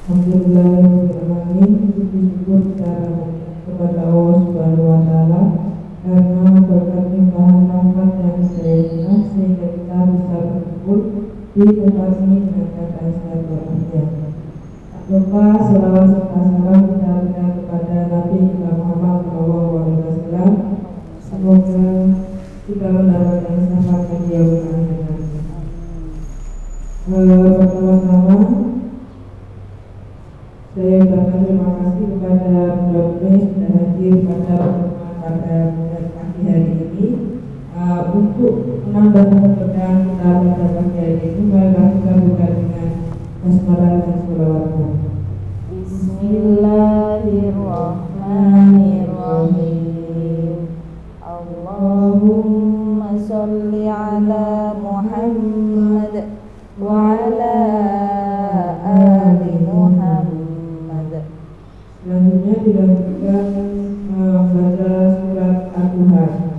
Alhamdulillahirrahmanirrahim. Syukur kepada Allah Subhanahu wa Ta'ala karena berkat limpahan rahmat dan hidayahnya sehingga kita bisa berkumpul di tempat ini dengan keadaan sehat walafiat. Tak lupa selawat serta salam kita berikan kepada Nabi kita Muhammad SAW. Semoga kita mendapatkan syafaat di yaumil akhir. Pertama-tama saya ucapkan terima kasih kepada Bunda yang sudah hadir pada pertemuan pada pagi hari ini. Untuk menambah keberkahan kita pada pagi hari ini, mari kita buka dengan basmalah dan sholawatnya. Bismillahirrahmanirrahim. Allahumma sholli ala Muhammad wa ala ali Muhammad. Selanjutnya dilanjutkan membaca surat Al-Duha.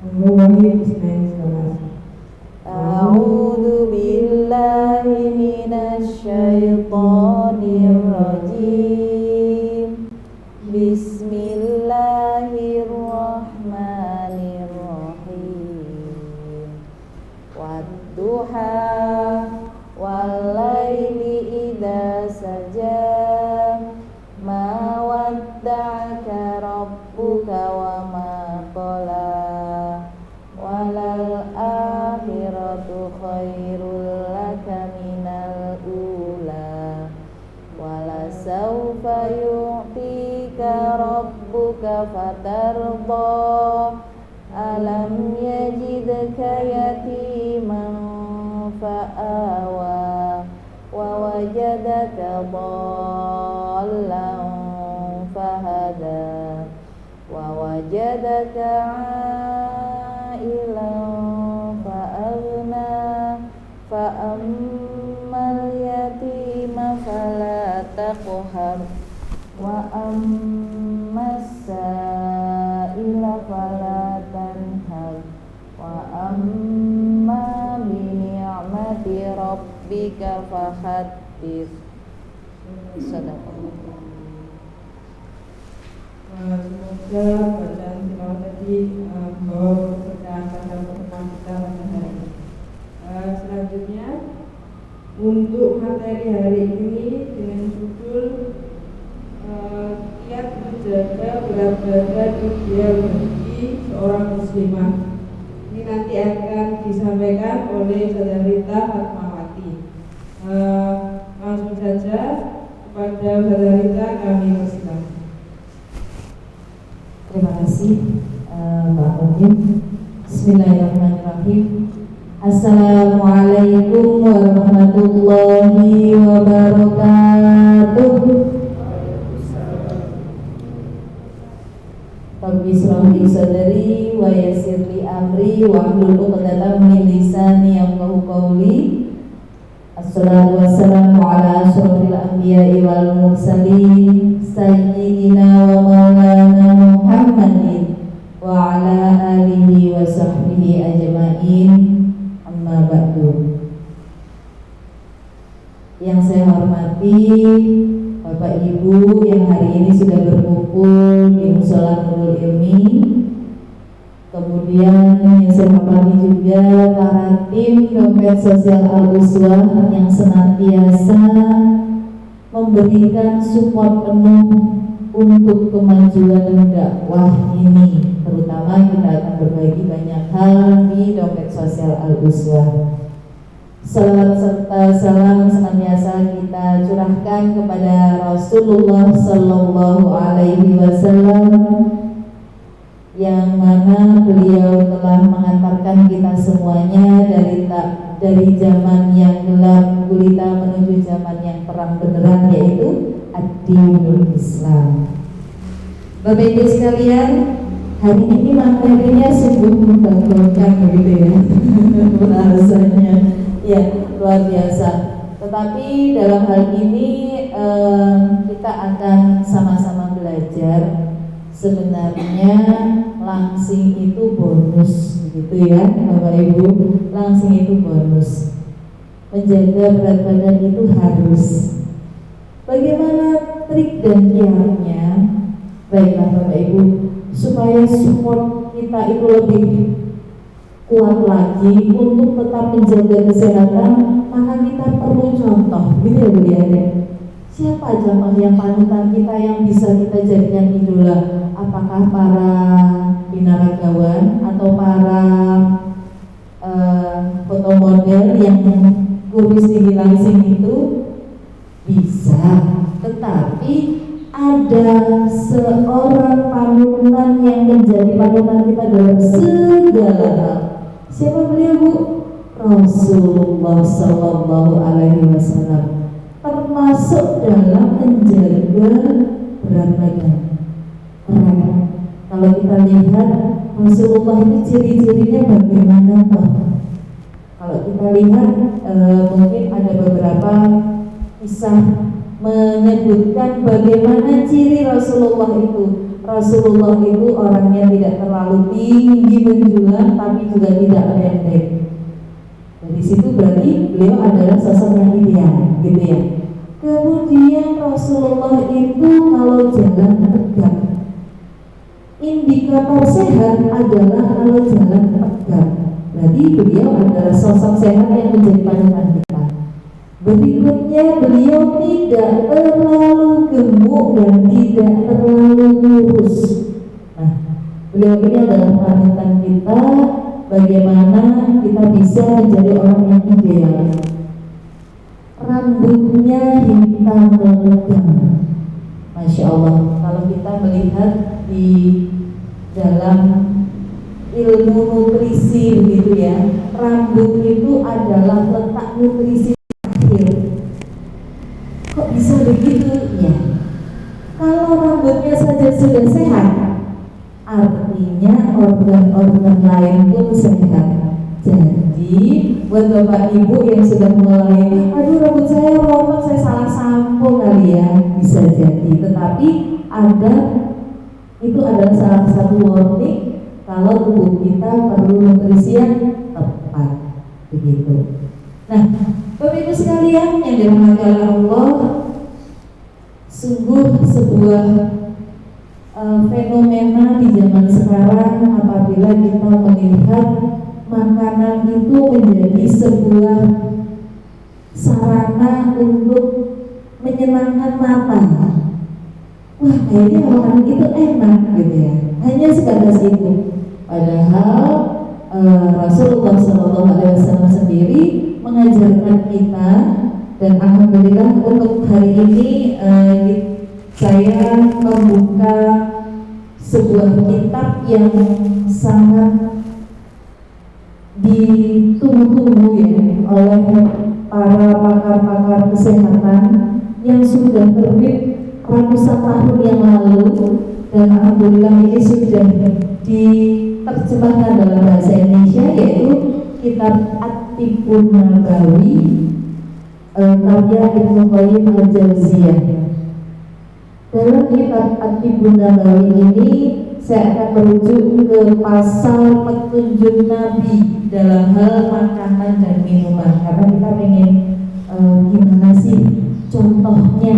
Al-Wahid Bismillah. A'udzu billahi minasy syaithanir rajim. Bismillahirrahmanirrahim. Wadduha wal laili idza saja. Ma wadda'aka rabbuka wa ma qala. Walal akhiratu khairul laka minal ula. Wala sawfa yu'tika rabbuka fatarda. Alam yajidka yatiman fa'awa. Wa wajadaka dhallan fahada. Wa wajadaka ilan fa'aghna. Fa'ammal yatima fala taqhar. Wa ammas sa'ila fala tanhar. Wa amma bi ni'mati rabbika fahaddits. Sadaqallah. Semoga bacaan tilawah tadi membawa keberkahan pada pertemuan kita pada hari ini. Selanjutnya untuk materi hari ini dengan judul kiat menjaga berat badan ideal bagi seorang muslimah. Ini nanti akan disampaikan oleh Saudara Rita Fatmawati. Langsung saja kepada Saudara Rita kami persilakan. Terima kasih Mbak Odin. Bismillahirrahmanirrahim. Assalamualaikum warahmatullahi wabarakatuh. Rabbi shrah li sadri wa yassir li amri wahlul 'uqdatam min lisani yafqahu qawli. Assalatu wassalamu ala asyrofil anbiya'i wal mursalin sayyidina wa maulana Muhammadin wa ala alihi wa sahbihi ajma'in. Amma ba'du. Yang saya hormati Bapak Ibu yang hari ini sudah berkumpul di Mushola Nurul Ilmi. Kemudian yang saya hormati juga para tim dompet sosial Al-Uswah yang senantiasa memberikan support penuh untuk kemajuan dakwah ini. Terutama kita akan berbagi banyak hal di dompet sosial Al-Uswah. Salawat serta salam senantiasa kita curahkan kepada Rasulullah Sallallahu Alaihi Wasallam, yang mana beliau telah mengantarkan kita semuanya dari zaman yang gelap gulita menuju zaman yang terang benderang, yaitu ad-dinul Islam. Bapak Ibu sekalian, hari ini materinya sungguh membanggakan begitu ya. Bahasanya ya luar biasa. Tetapi dalam hal ini kita akan sama-sama belajar. Sebenarnya langsing itu bonus, gitu ya Bapak Ibu. Langsing itu bonus. Menjaga berat badan itu harus. Bagaimana trik dan kiatnya? Baiklah Bapak Ibu, supaya support kita itu lebih kuat lagi untuk tetap menjaga kesehatan, maka kita perlu contoh, gitu ya Bu ya. Siapa contoh yang panutan kita yang bisa kita jadikan idola? Apakah para binaragawan atau para foto model yang kurus tinggi langsing itu? Bisa, tetapi ada seorang panutan yang menjadi panutan kita dalam segala hal. Siapa beliau Bu? Rasulullah Sallallahu Alaihi Wasallam, termasuk dalam menjaga berat badan. Kalau kita lihat Rasulullah ini ciri-cirinya bagaimana Pak? Kalau kita lihat mungkin ada beberapa kisah menyebutkan bagaimana ciri Rasulullah itu. Rasulullah itu orangnya tidak terlalu tinggi menjulang, tapi juga tidak pendek. Dari situ berarti beliau adalah sosok yang ideal, gitu ya. Kemudian Rasulullah itu kalau jalan tegak. Indikator sehat adalah kalau jalan tegak. Berarti beliau adalah sosok sehat yang menjadi panutan kita. Berikutnya beliau tidak terlalu gemuk dan tidak terlalu kurus. Nah, beliau ini adalah panutan kita bagaimana kita bisa menjadi orang yang ideal. Rambutnya hitam legam, Masya Allah. Kalau kita melihat di dalam ilmu nutrisi begitu ya, rambut itu adalah letak nutrisi. Kok bisa begitu? Ya, kalau rambutnya saja sudah sehat, artinya organ-organ lain pun sehat. Jadi buat Bapak Ibu yang sudah mulai, aduh rambut saya rontok, saya salah sampo kali ya, bisa jadi. Tetapi itu adalah salah satu warning kalau tubuh kita perlu nutrisi yang tepat, begitu. Nah, Bapak Ibu sekalian yang dirahmati oleh Allah, sungguh sebuah fenomena di zaman sekarang apabila kita melihat makanan itu menjadi sebuah sarana untuk menyenangkan mata. Wah, kayaknya makanan itu enak gitu ya. Hanya sebatas itu. Padahal Rasulullah SAW sendiri mengajarkan kita, dan alhamdulillah untuk hari ini saya membuka sebuah kitab yang sangat ditunggu-tunggu ya oleh para pakar-pakar kesehatan yang sudah terbit ratusan tahun yang lalu, dan alhamdulillah ini sudah diterjemahkan dalam bahasa Indonesia, yaitu kitab At-Tibbun Nabawi karya Ibnu Qayyim Al-Jauziyah. Dalam kitab At-Tibbun Nabawi ini saya akan merujuk ke pasal petunjuk Nabi dalam hal makanan dan minuman, karena kita ingin gimana sih contohnya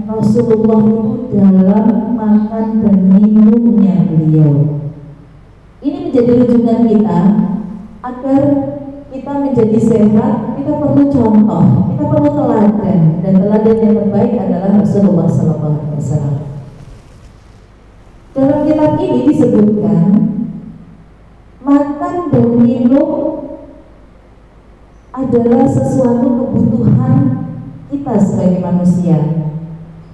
Rasulullah itu dalam makan dan minumnya beliau. Ini menjadi rujukan kita agar kita menjadi sehat. Kita perlu contoh, kita perlu teladan, dan teladan yang terbaik adalah Rasulullah SAW. Dalam kitab ini disebutkan makan dan minum adalah sesuatu kebutuhan kita sebagai manusia,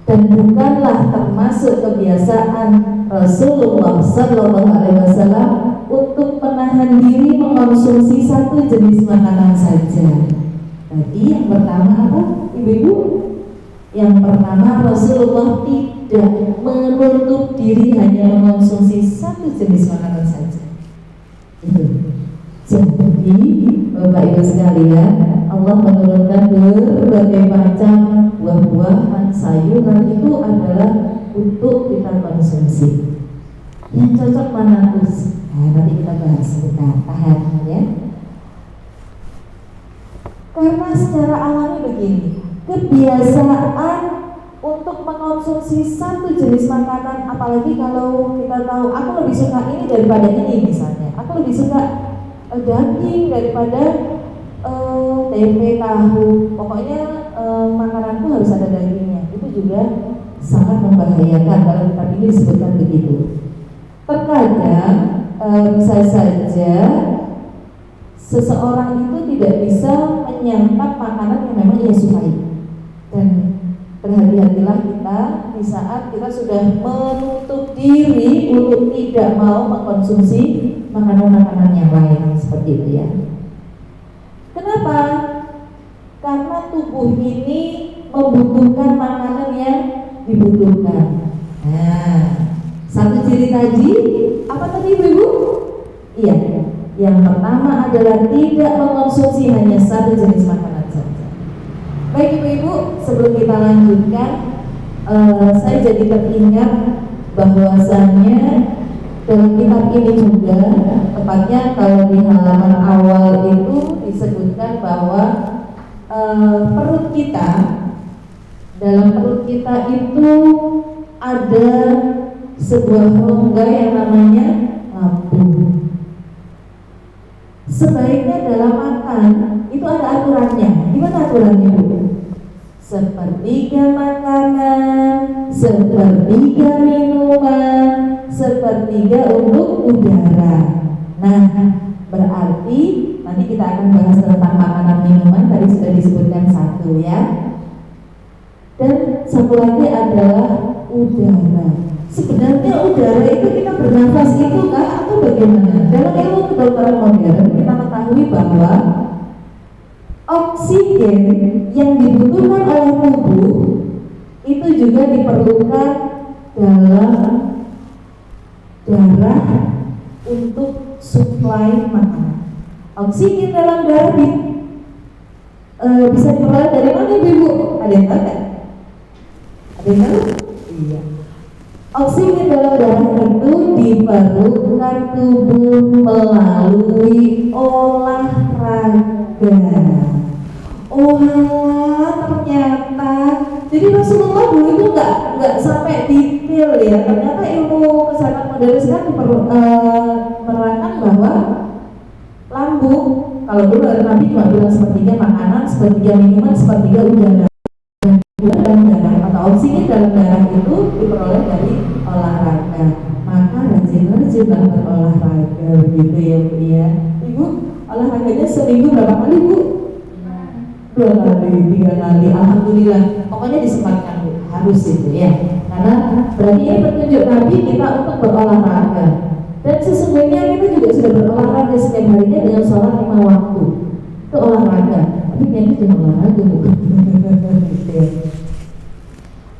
dan bukanlah termasuk kebiasaan Rasulullah SAW untuk menahan diri mengkonsumsi satu jenis makanan saja. Tadi yang pertama apa, Ibu-ibu? Yang pertama, Rasulullah tidak menutup diri hanya mengkonsumsi satu jenis makanan saja. Itu. Jadi Bapak Ibu sekalian, Allah menurunkan berbagai macam buah-buahan, sayuran itu adalah untuk kita konsumsi. Yang cocok mana Gus? Nah, nanti kita bahas sebentar, tahan ya. Karena secara alami begini, kebiasaan untuk mengkonsumsi satu jenis makanan, apalagi kalau kita tahu aku lebih suka ini daripada ini misalnya, aku lebih suka daging daripada tempe, tahu, pokoknya makananku harus ada dagingnya, itu juga sangat membahayakan. Kalau kitab ini disebutkan begitu. Terkadang bisa saja seseorang itu tidak bisa menyantap makanan yang memang ia sukai, dan berhati-hatilah kita di saat kita sudah menutup diri untuk tidak mau mengkonsumsi makanan-makanan yang lain seperti itu ya. Kenapa? Karena tubuh ini membutuhkan makanan yang dibutuhkan. Nah, satu ciri tadi apa tadi Ibu? Iya, yang pertama adalah tidak mengkonsumsi hanya satu jenis makanan saja. Baik Ibu-ibu, sebelum kita lanjutkan, saya jadi teringat bahwasannya dalam kitab ini juga, tepatnya kalau di halaman awal itu disebutkan bahwa perut kita, dalam perut kita itu ada sebuah rongga yang namanya lambung. Sebaiknya dalam makan itu ada aturannya. Gimana aturannya Bu? Sepertiga makanan, sepertiga minuman, sepertiga untuk udara. Nah, berarti nanti kita akan bahas tentang makanan minuman. Tadi sudah disebutkan satu ya. Dan satu lagi adalah udara. Sebenarnya udara itu kita bernafas itu kah atau bagaimana? Dalam ilmu kedokteran modern kita ketahui bahwa oksigen yang dibutuhkan oleh tubuh itu juga diperlukan dalam darah untuk suplai makanan. Oksigen dalam darah bisa diperoleh dari mana Ibu? Ada yang tahu kan? Ada yang tahu? Iya. Oksigen dalam darah itu diperlukan tubuh melalui olahraga. Oh ternyata, jadi Rasulullah dulu itu nggak sampai detail ya. Ternyata ilmu kesehatan modern sekarang menerangkan bahwa lambung, kalau dulu Nabi cuma bilang sepertiga makanan, sepertiga minuman, sepertiga udara. Dalam darah atau oksigen dalam darah itu diperoleh dari olahraga. Maka rajin-rajinlah berolahraga, begitu ya Bu ya. Ibu olahraganya seminggu berapa kali Bu? 2 kali, 3 kali, alhamdulillah. Pokoknya disempatkan Bu, harus itu ya. Karena berarti ini petunjuk Nabi kita untuk berolahraga. Dan sesungguhnya kita juga sudah berolahraga setiap harinya dengan sholat 5 waktu. Itu olahraga. Tapi kayaknya cuma olahraga Bu.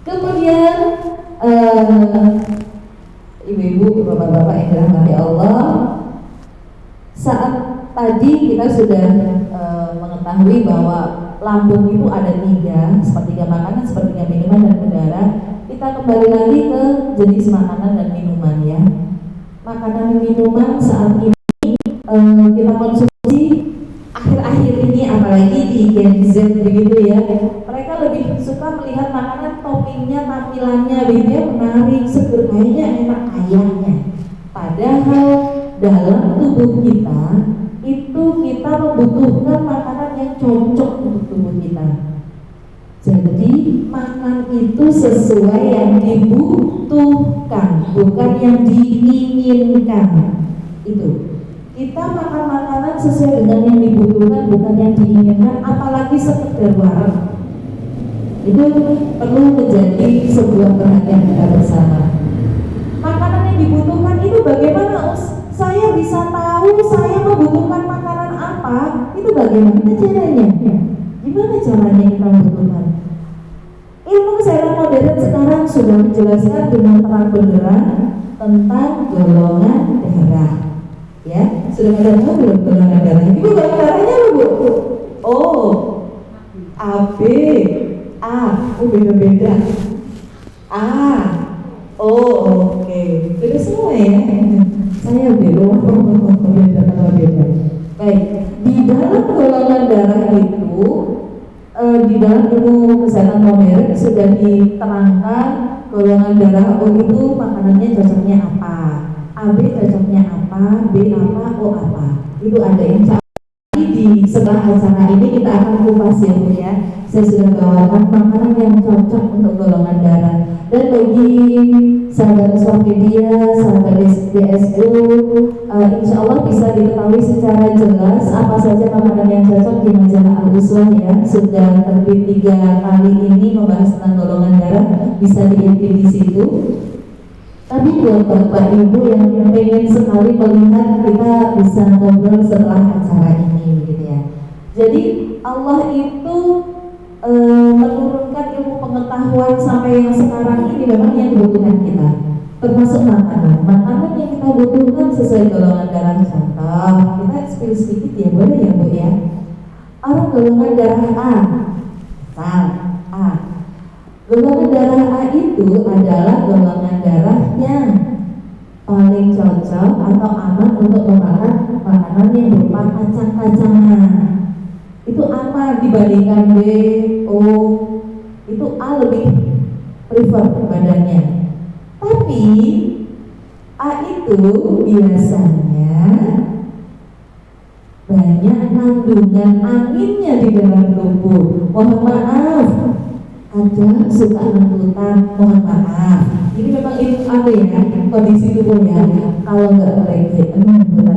Kemudian ibu-ibu, bapak-bapak yang dirahmati Allah, saat tadi kita sudah mengetahui bahwa lambung itu ada 3, sepertiga makanan, sepertiga minuman dan udara. Kita kembali lagi ke jenis makanan dan minuman ya. Makanan dan minuman saat ini kita konsumsi akhir-akhir ini, apalagi di Gen Z begitu ya, mereka lebih suka melihat makanan toppingnya, tampilannya begitu ya, menarik, seger, kayaknya enak kayaknya. Padahal dalam tubuh kita itu kita membutuhkan makanan yang cocok untuk tubuh kita. Jadi makan itu sesuai yang dibutuhkan, bukan yang diinginkan. Itu kita makan makanan sesuai dengan yang dibutuhkan, bukan yang diinginkan, apalagi sekedar warung. Itu perlu menjadi sebuah perhatian kita bersama. Makanan yang dibutuhkan itu bagaimana? Saya bisa tahu saya membutuhkan makanan apa? Itu bagaimana caranya? Gimana caranya kita membutuhkan? Ilmu kesehatan modern sekarang sudah menjelaskan dengan terang benderang tentang golongan darah. Ya, sudah ada tahu belum golongan darah? Ibu golongan darahnya apa Bu? Oh, AB, A, beda-beda. A, oh oke, beda semua ya. Saya belum beda. Baik, di dalam golongan darah itu di dalam ilmu kesehatan modern sudah diterangkan golongan darah O itu makanannya cocoknya apa, AB cocoknya apa, B apa, O apa. Itu ada, insya Allah di setelah acara ini kita akan kupas ya Bu ya. Saya sudah bawakan makanan yang cocok untuk golongan darah. Dan bagi sahabat Swapedia, sahabat DSU, insya Allah bisa diketahui secara jelas apa saja makanan yang cocok di majalah Al-Uswah ya. Sudah terbit 3 kali ini membahas tentang golongan darah, bisa diintip di situ. Tapi buat Bapak Ibu yang pengen sekali melihat, kita bisa ngobrol setelah acara ini gitu ya. Jadi Allah itu menurunkan ilmu pengetahuan sampai yang sekarang ini memang yang dibutuhkan kita, termasuk makanan yang kita butuhkan sesuai golongan darah. Contoh, kita spill sedikit ya, boleh ya Bu ya. Orang golongan darah A, golongan darah A itu adalah golongan darah yang paling cocok atau aman untuk memakan makanan yang berupa kacang-kacangan. Itu aman dibandingkan B, O, itu A lebih prefer badannya. Tapi A itu biasanya banyak kandungan aminnya di dalam tubuh. Mohon maaf, kadang suka nentutan, mohon maaf. Ini memang itu apa ya, kondisi tubuhnya. Kalau nggak mereka,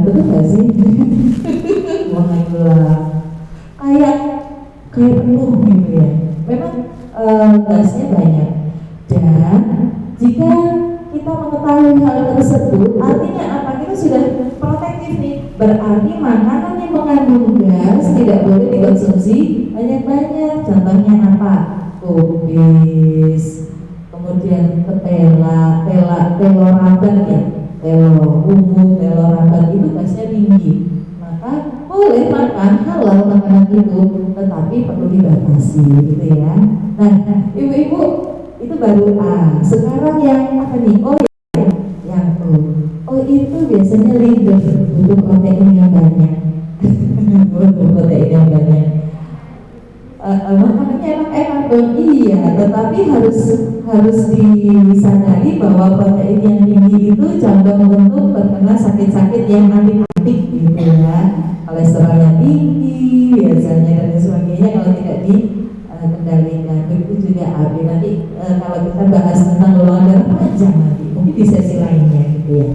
betul nggak sih? Wah, kayak penuh gitu ya. Memang gasnya banyak. Dan jika kita mengetahui hal tersebut, artinya apa? Kita sudah protektif nih. Berarti makanan yang mengandung gas tidak boleh dikonsumsi banyak-banyak. Contohnya apa? Kubis, kemudian ketela, telo rambat ya, telo umum, telo rambat itu gasnya tinggi. Maka boleh makan halal makanan itu, tetapi perlu dibatasi gitu ya. Nah, ibu-ibu itu baru A. Sekarang yang apa nih? O ya, yang O. O itu biasanya leader, butuh protein yang banyak. Butuh protein yang banyak. Makanannya enak-enak dong, iya, tetapi harus disadari bahwa protein yang tinggi itu condong untuk terkena sakit-sakit yang antik-antik gitu ya. Kolesterolnya tinggi biasanya dan sebagainya kalau tidak dikendalikan. Begitu juga AB. Nanti kalau kita bahas tentang golongan darah panjang nanti, mungkin di sesi lainnya gitu ya.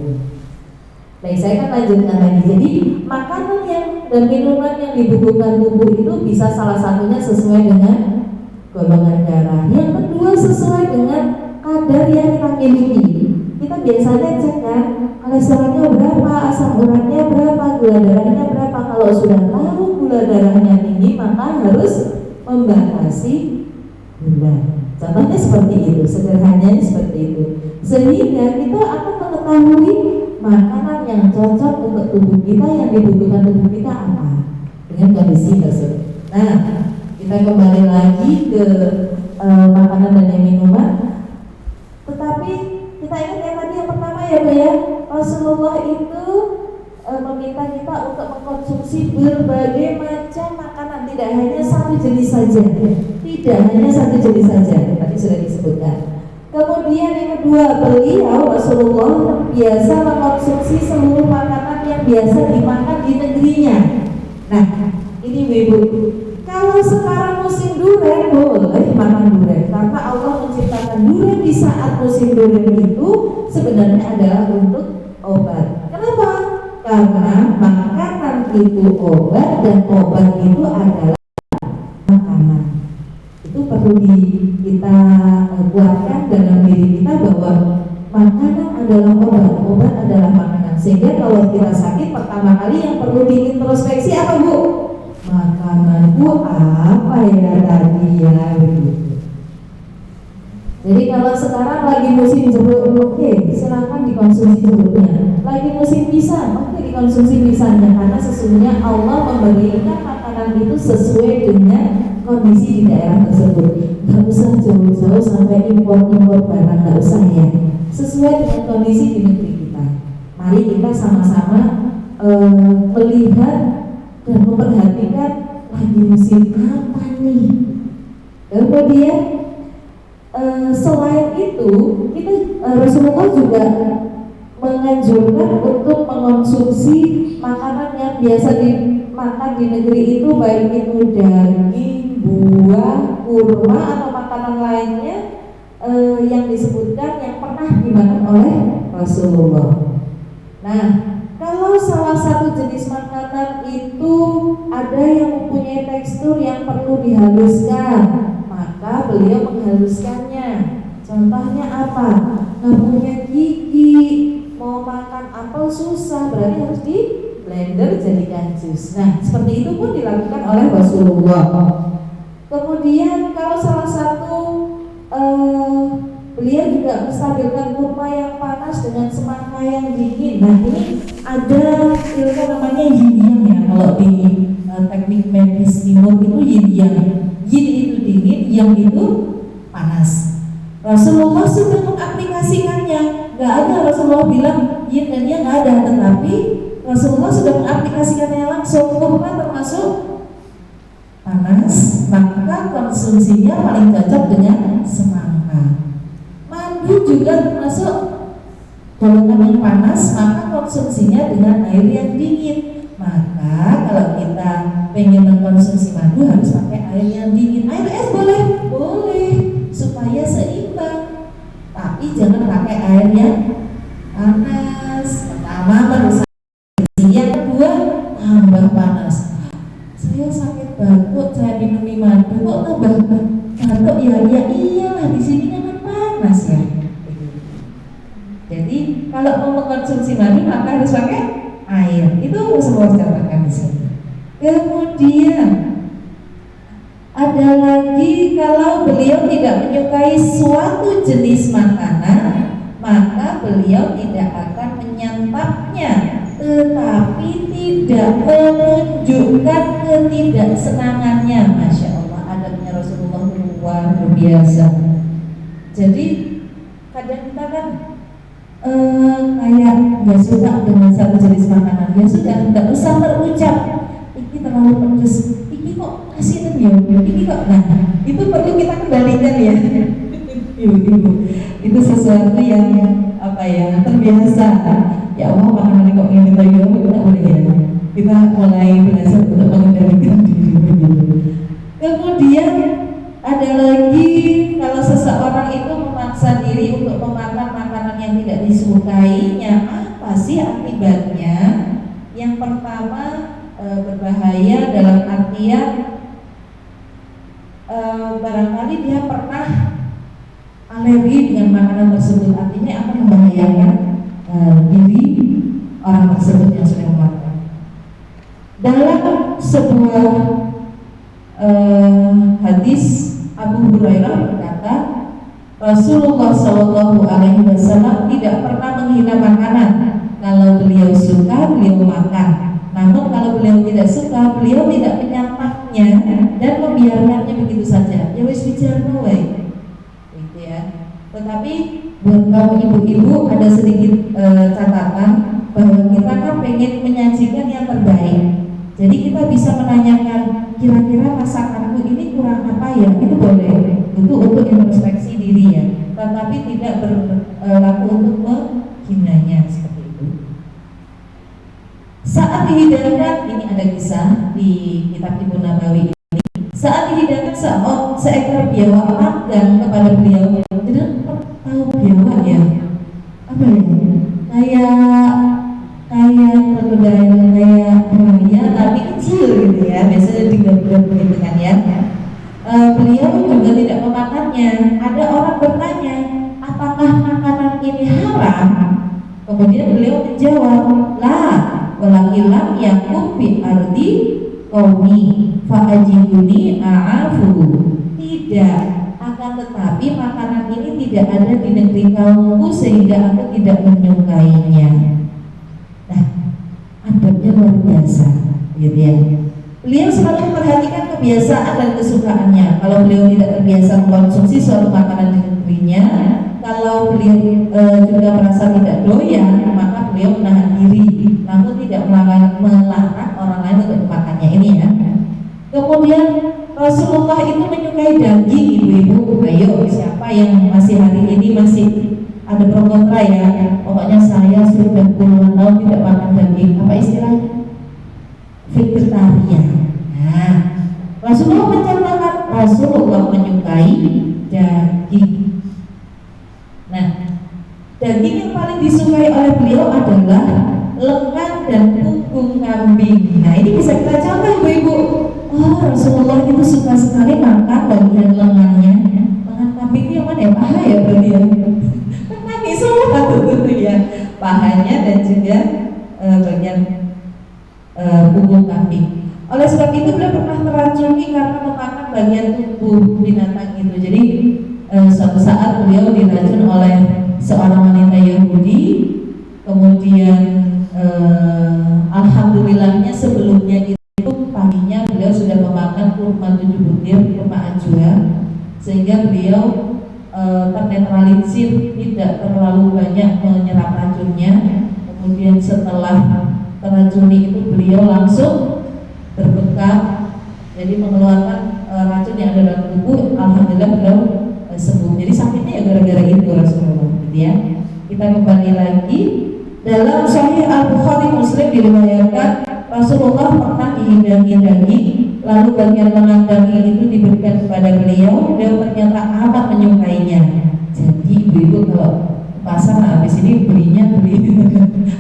Baik, saya akan lanjutkan lagi. Jadi makanan yang dan minuman yang dibutuhkan tubuh itu bisa salah satunya sesuai dengan golongan darah. Yang kedua sesuai dengan kadar yang kita miliki. Kita biasanya cek kan kolesterolnya berapa, asam uratnya berapa, gula darahnya berapa. Kalau sudah tahu gula darahnya tinggi, maka harus membatasi gula. Contohnya seperti itu, sederhananya seperti itu. Sehingga kita akan mengetahui makanan yang cocok untuk tubuh kita, yang dibutuhkan tubuh kita apa dengan kondisi tersebut. Nah, kita kembali lagi ke makanan dan minuman. Tetapi kita ingat yang tadi yang pertama ya Bu ya, Rasulullah itu meminta kita untuk mengkonsumsi berbagai macam makanan, tidak hanya satu jenis saja. Tidak hanya satu jenis saja, tadi sudah disebutkan. Kemudian yang kedua, beliau Rasulullah biasa mengkonsumsi seluruh makanan yang biasa dimakan di negerinya. Nah, ini Ibu, kalau sekarang musim durian boleh makan durian, karena Allah menciptakan durian di saat musim durian itu sebenarnya adalah untuk obat. Kenapa? Karena makanan itu obat dan obat itu adalah makanan. Itu perlu kita kuatkan dalam diri kita bahwa makanan adalah obat adalah makanan. Sehingga kalau kita sakit, pertama kali yang perlu diintrospeksi apa Bu? Makananku apa ya tadi ya begitu. Jadi kalau sekarang lagi musim jeruk, oke, silakan dikonsumsi jeruknya. Lagi musim pisang, oke, dikonsumsi pisangnya, karena sesungguhnya Allah memberikan makanan itu sesuai dengan kondisi di daerah tersebut. Gak usah jauh-jauh sampai impor-impor barang, gak usah ya. Sesuai dengan kondisi di negeri kita. Mari kita sama-sama melihat dan memperhatikan lagi musim apa nih. Kemudian selain itu, kita Rasulullah juga menganjurkan untuk mengonsumsi makanan yang biasa dimakan di negeri itu, baik itu daging, buah, kurma atau makanan lainnya yang disebutkan yang pernah dimakan oleh Rasulullah. Nah, kalau salah satu jenis makanan itu ada yang mempunyai tekstur yang perlu dihaluskan, maka beliau menghaluskannya. Contohnya apa? Nggak punya gigi, mau makan apel susah, berarti harus di blender jadikan jus. Nah, seperti itu pun dilakukan oleh Rasulullah. Kemudian kalau salah satu beliau juga menstabilkan kurma yang panas dengan semangka yang dingin. Nah, ini ada ilmu namanya yin yang ya, kalau di teknik medis timur itu yin yang. Yin itu dingin, yang itu panas. Rasulullah sudah mengaplikasikannya. Gak ada Rasulullah bilang yin dan yang, gak ada, tetapi Rasulullah sudah mengaplikasikannya langsung. Kurma termasuk panas, maka konsumsinya paling cocok dengan semangka. Madu juga termasuk golongan yang panas, maka konsumsinya dengan air yang dingin. Maka kalau kita pengen mengkonsumsi madu harus pakai air yang dingin. Air es boleh? Boleh, supaya seimbang. Tapi jangan pakai air yang panas. Pertama merusak, yang kedua tambah panas. Saya sakit batuk, saya minum madu kok tambah batuk ya? Ya iyalah, di sini kan panas ya. Jadi kalau mau mengkonsumsi madu maka harus pakai air. Itu semua katakan di sini. Kemudian ada lagi, kalau beliau tidak menyukai suatu jenis makanan, maka beliau tidak akan menyantapnya, tetapi tidak menunjukkan ketidaksenangannya. Masya Allah, adabnya Rasulullah luar biasa. Jadi kadang kita kan kayak nggak suka dengan satu jenis makanan, ya sudah, nggak usah terucap ini terlalu pedas, ini kok asin ya, ini kok. Nah, itu perlu kita kembalikan ya. Ibu-ibu, itu sesuatu yang apa ya, terbiasa. Ya Allah, makanan kok ini kita boleh ya. Kita mulai belajar untuk mengendalikan diri. Kemudian ada lagi, kalau seseorang itu memaksa diri untuk memakan makanan yang tidak disukainya, apa sih akibatnya? Yang pertama, berbahaya dalam artian barangkali dia pernah alergi dengan makanan tersebut, artinya akan membahayakan diri orang tersebut yang sudah memakan. Dalam sebuah hadis, Abu Hurairah berkata, Rasulullah SAW tidak pernah menghina makanan. Kalau beliau suka, beliau makan. Namun kalau beliau tidak suka, beliau tidak menyantapnya dan membiarkannya begitu saja. Ya wis bicara wae. Gitu ya. Tetapi buat kaum ibu-ibu ada sedikit catatan bahwa kita kan pengen menyajikan yang terbaik. Jadi kita bisa menanyakan, kira-kira masakanku ini kurang apa ya? Itu boleh. Itu untuk introspeksi diri ya. Tetapi tidak berlaku untuk menghinanya seperti itu. Saat dihidangkan, ini ada kisah di kitab Ibnu Nabawi ini. Saat dihidangkan seekor biawak magang kepada beliau. Tidak tahu biawak ya? Apa ya? Kayak krokodil, kayak buaya tapi kecil gitu ya. Biasanya digabung gitu kan ya. Beliau juga tidak memakannya. Ada orang bertanya, apakah makanan ini haram? Kemudian beliau menjawab, lah, walakilam yakum bi ardi qaumi fa'ajibuni a'afu. Tidak, akan tetapi makanan ini tidak ada di negeri kaumku sehingga aku tidak menyukainya. Nah, adabnya luar biasa, gitu ya. Beliau selalu memperhatikan kebiasaan dan kesukaannya. Kalau beliau tidak terbiasa mengkonsumsi suatu makanan di negerinya, kalau beliau juga merasa tidak doyan, maka beliau menahan diri, namun tidak melarang orang lain untuk memakannya. Ini ya. Kemudian Rasulullah itu menyukai daging, ibu yang masih hari ini masih ada pro kontra ya. Pokoknya saya sudah puluhan tahun tidak makan daging. Apa istilahnya? Vegetarian. Nah, Rasulullah mencatatkan Rasulullah menyukai daging. Nah, daging yang paling disukai oleh beliau adalah lengan dan punggung kambing. Nah, ini bisa kita contoh ibu-ibu. Oh, Rasulullah itu suka sekali makan bagian lengannya. Lengan kambing itu yang mana ya? Paha ya berarti ya? Kan kaki semua tuh ya. Pahanya dan juga bagian punggung kambing. Oleh sebab itu beliau pernah teracuni karena memakan bagian tubuh binatang itu. Jadi suatu saat beliau diracun oleh seorang wanita Yahudi. Kemudian alhamdulillahnya sebelumnya itu paginya beliau sudah memakan kurma 7 butir, kurma ajwa, sehingga beliau ternetralisir, tidak terlalu banyak menyerap racunnya. Kemudian setelah teracuni itu beliau langsung berbekam, jadi mengeluarkan racun yang ada dalam tubuh. Alhamdulillah beliau sembuh. Jadi sakitnya ya gara-gara itu Rasulullah, gitu ya. Kita kembali lagi dalam Sahih Al-Bukhari Muslim diriwayatkan Rasulullah pernah dihidangi daging, lalu bagian lengan daging itu diberikan kepada beliau. Beliau ternyata amat menyukainya. Jadi ibu kalau pasar habis ini beli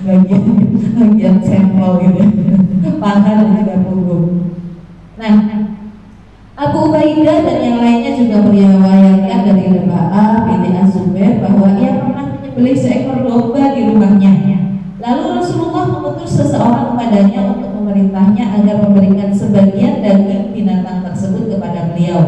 bagian sampel gitu, paha dan juga punggung. Nah, Abu Ubaidah dan yang lainnya juga meriwayatkan dari Reba'ah binti Az-Zubair bahwa ia pernah menyembelih seekor domba di rumahnya. Lalu Rasulullah mengutus seseorang kepadanya untuk memerintahnya agar memberikan sebagian daging binatang tersebut kepada beliau.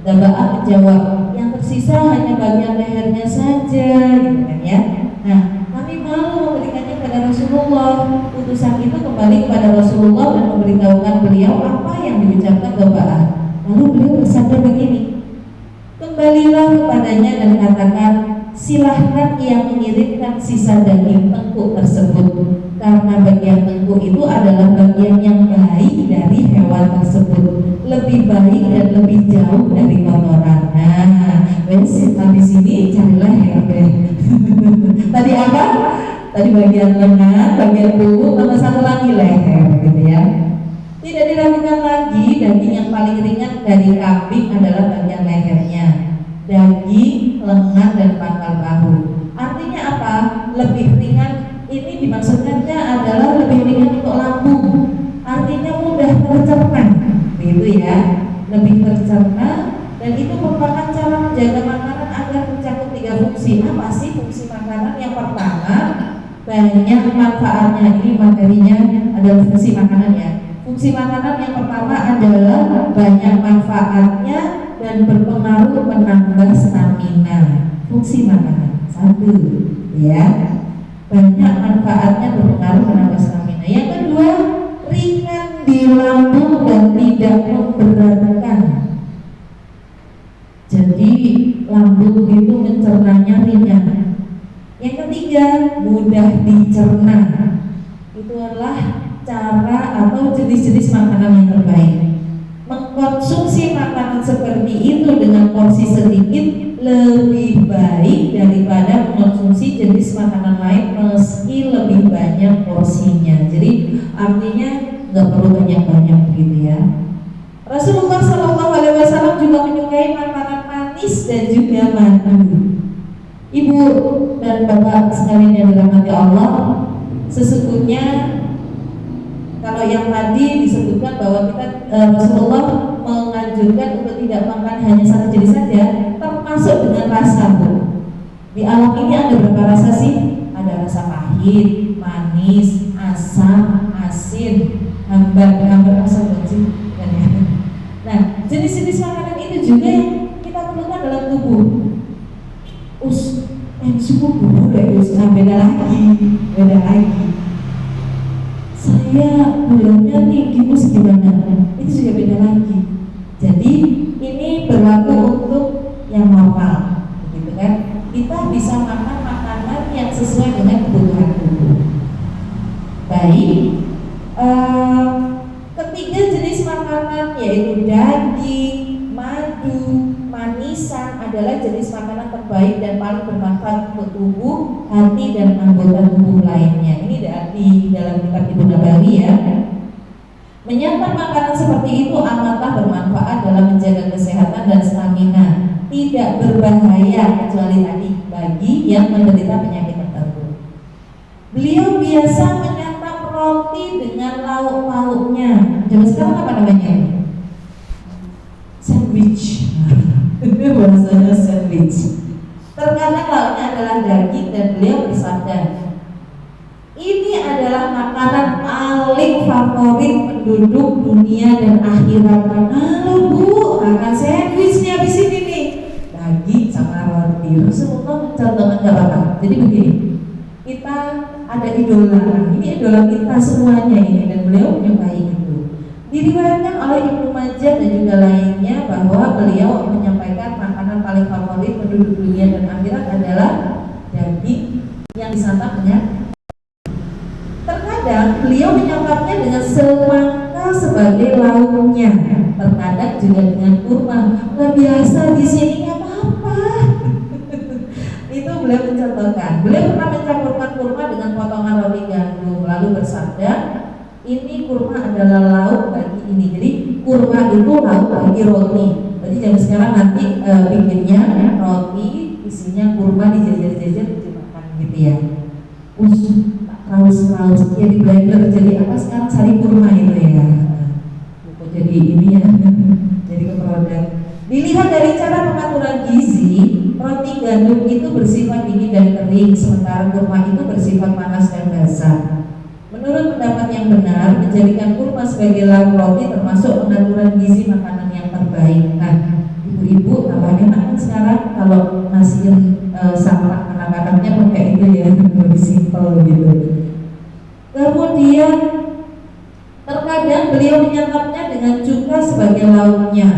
Reba'ah menjawab, yang tersisa hanya bagian lehernya saja, gitu kan ya. Nah, kami malu memberikannya kepada Rasulullah. Utusan itu kembali kepada Rasulullah dan memberitahukan beliau apa yang diucapkan Reba'ah. Lalu beliau bersabda begini, kembalilah kepadanya dan katakan, silahkan ia mengirimkan sisa daging tengkuk tersebut, karena bagian tengkuk itu adalah bagian yang baik dari hewan tersebut, lebih baik dan lebih jauh dari kotoran. Nah, habis ini carilah yang tadi apa? Tadi bagian lengan, bagian punggung, tambah satu lagi leher, gitu ya. Tidak diragukan lagi, daging yang paling ringan dari kambing adalah bagian lehernya, daging, lengan, dan pangkal bahu. Artinya apa? Lebih ringan ini dimaksudkannya adalah lebih ringan untuk lambung. Artinya mudah tercerna, gitu ya. Lebih tercerna, dan itu merupakan cara menjaga makanan agar mencakup 3 fungsi. Apa sih fungsi makanan? Yang pertama, banyak manfaatnya. Ini materinya adalah fungsi makanan ya. Fungsi makanan yang pertama adalah banyak manfaatnya dan berpengaruh menambah stamina. Fungsi makanan 1, ya, banyak manfaatnya berpengaruh menambah stamina. Yang kedua, ringan di lambung dan tidak memberatkan. Jadi lambung itu mencernanya ringan. Yang ketiga, mudah dicerna. Itu adalah cara atau jenis-jenis makanan yang terbaik. Mengkonsumsi makanan seperti itu dengan porsi sedikit lebih baik daripada mengkonsumsi jenis makanan lain meski lebih banyak porsinya. Jadi artinya nggak perlu banyak-banyak begitu ya. Rasulullah SAW juga menyukai makanan manis dan juga madu. Ibu dan bapak sekalian yang dirahmati Allah, sesungguhnya kalau yang tadi disebutkan bahwa Rasulullah menganjurkan untuk tidak makan hanya satu jenis saja, termasuk dengan rasa. Di alam ini ada berapa rasa sih? Ada rasa pahit, manis, asam, asin, hambar rasa benci. Nah, jenis-jenis makanan itu juga yang kita perlukan dalam tubuh. Suku bubur ya, beda lagi. Saya gulanya tinggi gimana? Itu juga beda lagi. Jadi ini berlaku untuk yang normal, gitu kan? Kita bisa makan makanan yang sesuai dengan kebutuhan tubuh. Baik. Ketiga jenis makanan yaitu daging, madu manisan adalah jenis makanan terbaik dan paling bermanfaat untuk tubuh, hati, dan anggota tubuh lainnya. Ini di dalam kitab Ibnu Nabawi ya. Menyantap makanan seperti itu amatlah bermanfaat dalam menjaga kesehatan dan stamina. Tidak berbahaya kecuali tadi bagi yang menderita penyakit tertentu. Beliau biasa menyantap roti dengan lauk pauknya. Zaman sekarang apa namanya? Sandwich. Bahasanya sandwich. Terkadang lauknya adalah daging dan beliau bersabda, ini adalah makanan paling favorit penduduk dunia dan akhirat. Halo Bu, makan sandwich nih habis ini nih, daging sama roti. Rasulullah mencontohkan gak apa-apa. Jadi begini, kita ada idola, ini idola kita semuanya ini, dan beliau menyukai itu. Diriwayatkan oleh Ibnu Majah dan juga lainnya bahwa beliau menyampaikan makanan paling favorit penduduk dunia dan akhirat adalah daging yang disantap dengan. Terkadang beliau menyantapnya dengan semangka sebagai lauknya, terkadang juga dengan kurma. Nggak biasa di sini nggak apa-apa. Itu beliau mencontohkan. Beliau pernah mencampurkan kurma dengan potongan roti gandum, lalu bersabda, ini kurma adalah lauk bagi ini. Jadi kurma itu lauk bagi roti. Jadi jam sekarang nanti bikinnya roti, isinya kurma dijajar-jajar dimakan gitu ya. Raus ya di blender jadi apa sekarang sari kurma itu ya. Jadi ini ya, jadi ke produk. Dilihat dari cara pengaturan gizi, roti gandum itu bersifat dingin dan kering, sementara kurma itu bersifat panas dan basah. Menurut pendapat yang benar, menjadikan kurma sebagai lauk roti termasuk pengaturan gizi makanan yang terbaik. Nah, ibu-ibu tambah enak kan sekarang kalau masih sama anak-anaknya pakai itu ya, lebih simpel gitu. Kemudian terkadang beliau menyantapnya dengan cuka sebagai lauknya.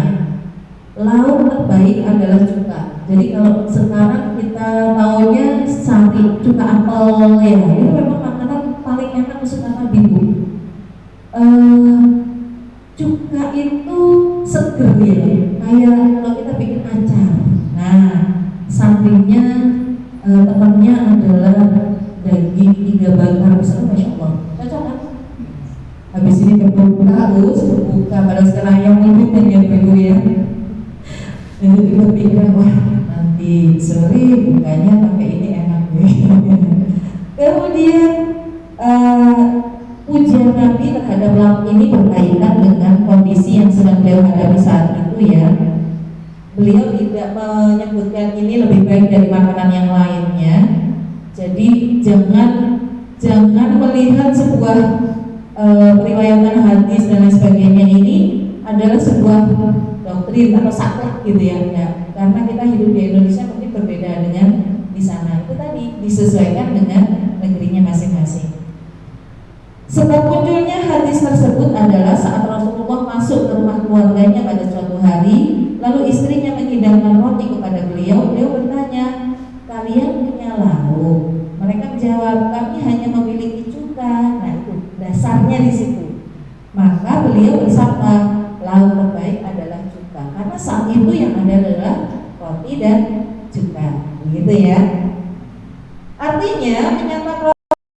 Lauk terbaik adalah cuka. Jadi kalau sekarang kita taunya sari, cuka apel ya, itu memang makanan paling enak kesukaan ibu. Cuka itu seger ya, kayak kalau kita bikin acar. Nah, sampingnya temannya adalah daging iga bakar, misalnya, masya Allah, cocok kan? Habis ini berbuka, pada sekarang yang mungkin dan yang dulu ya. Jadi kita pikir, wah nanti sore bukanya pakai ini enak ya. Kemudian pujian Nabi terhadap lauk ini berkaitan dengan kondisi yang sedang beliau hadapi saat itu ya. Beliau tidak menyebutkan ini lebih baik dari makanan yang lainnya. Jadi jangan melihat sebuah periwayatan hadis dan lain sebagainya ini adalah sebuah doktrin atau saklek gitu ya. Karena kita hidup di Indonesia mungkin berbeda dengan di sana. Itu tadi disesuaikan dengan negerinya masing-masing. Sebab munculnya hadis tersebut adalah saat Rasulullah masuk ke rumah keluarganya pada suatu hari, lalu istrinya menghidangkan roti kepada beliau. Beliau bertanya, kalian punya lauk? Mereka menjawab, kami hanya memiliki cuka. Nah itu dasarnya di situ. Maka beliau bersabda, lauk terbaik adalah cuka. Karena saat itu yang ada adalah roti dan cuka, begitu ya. Artinya menyantap roti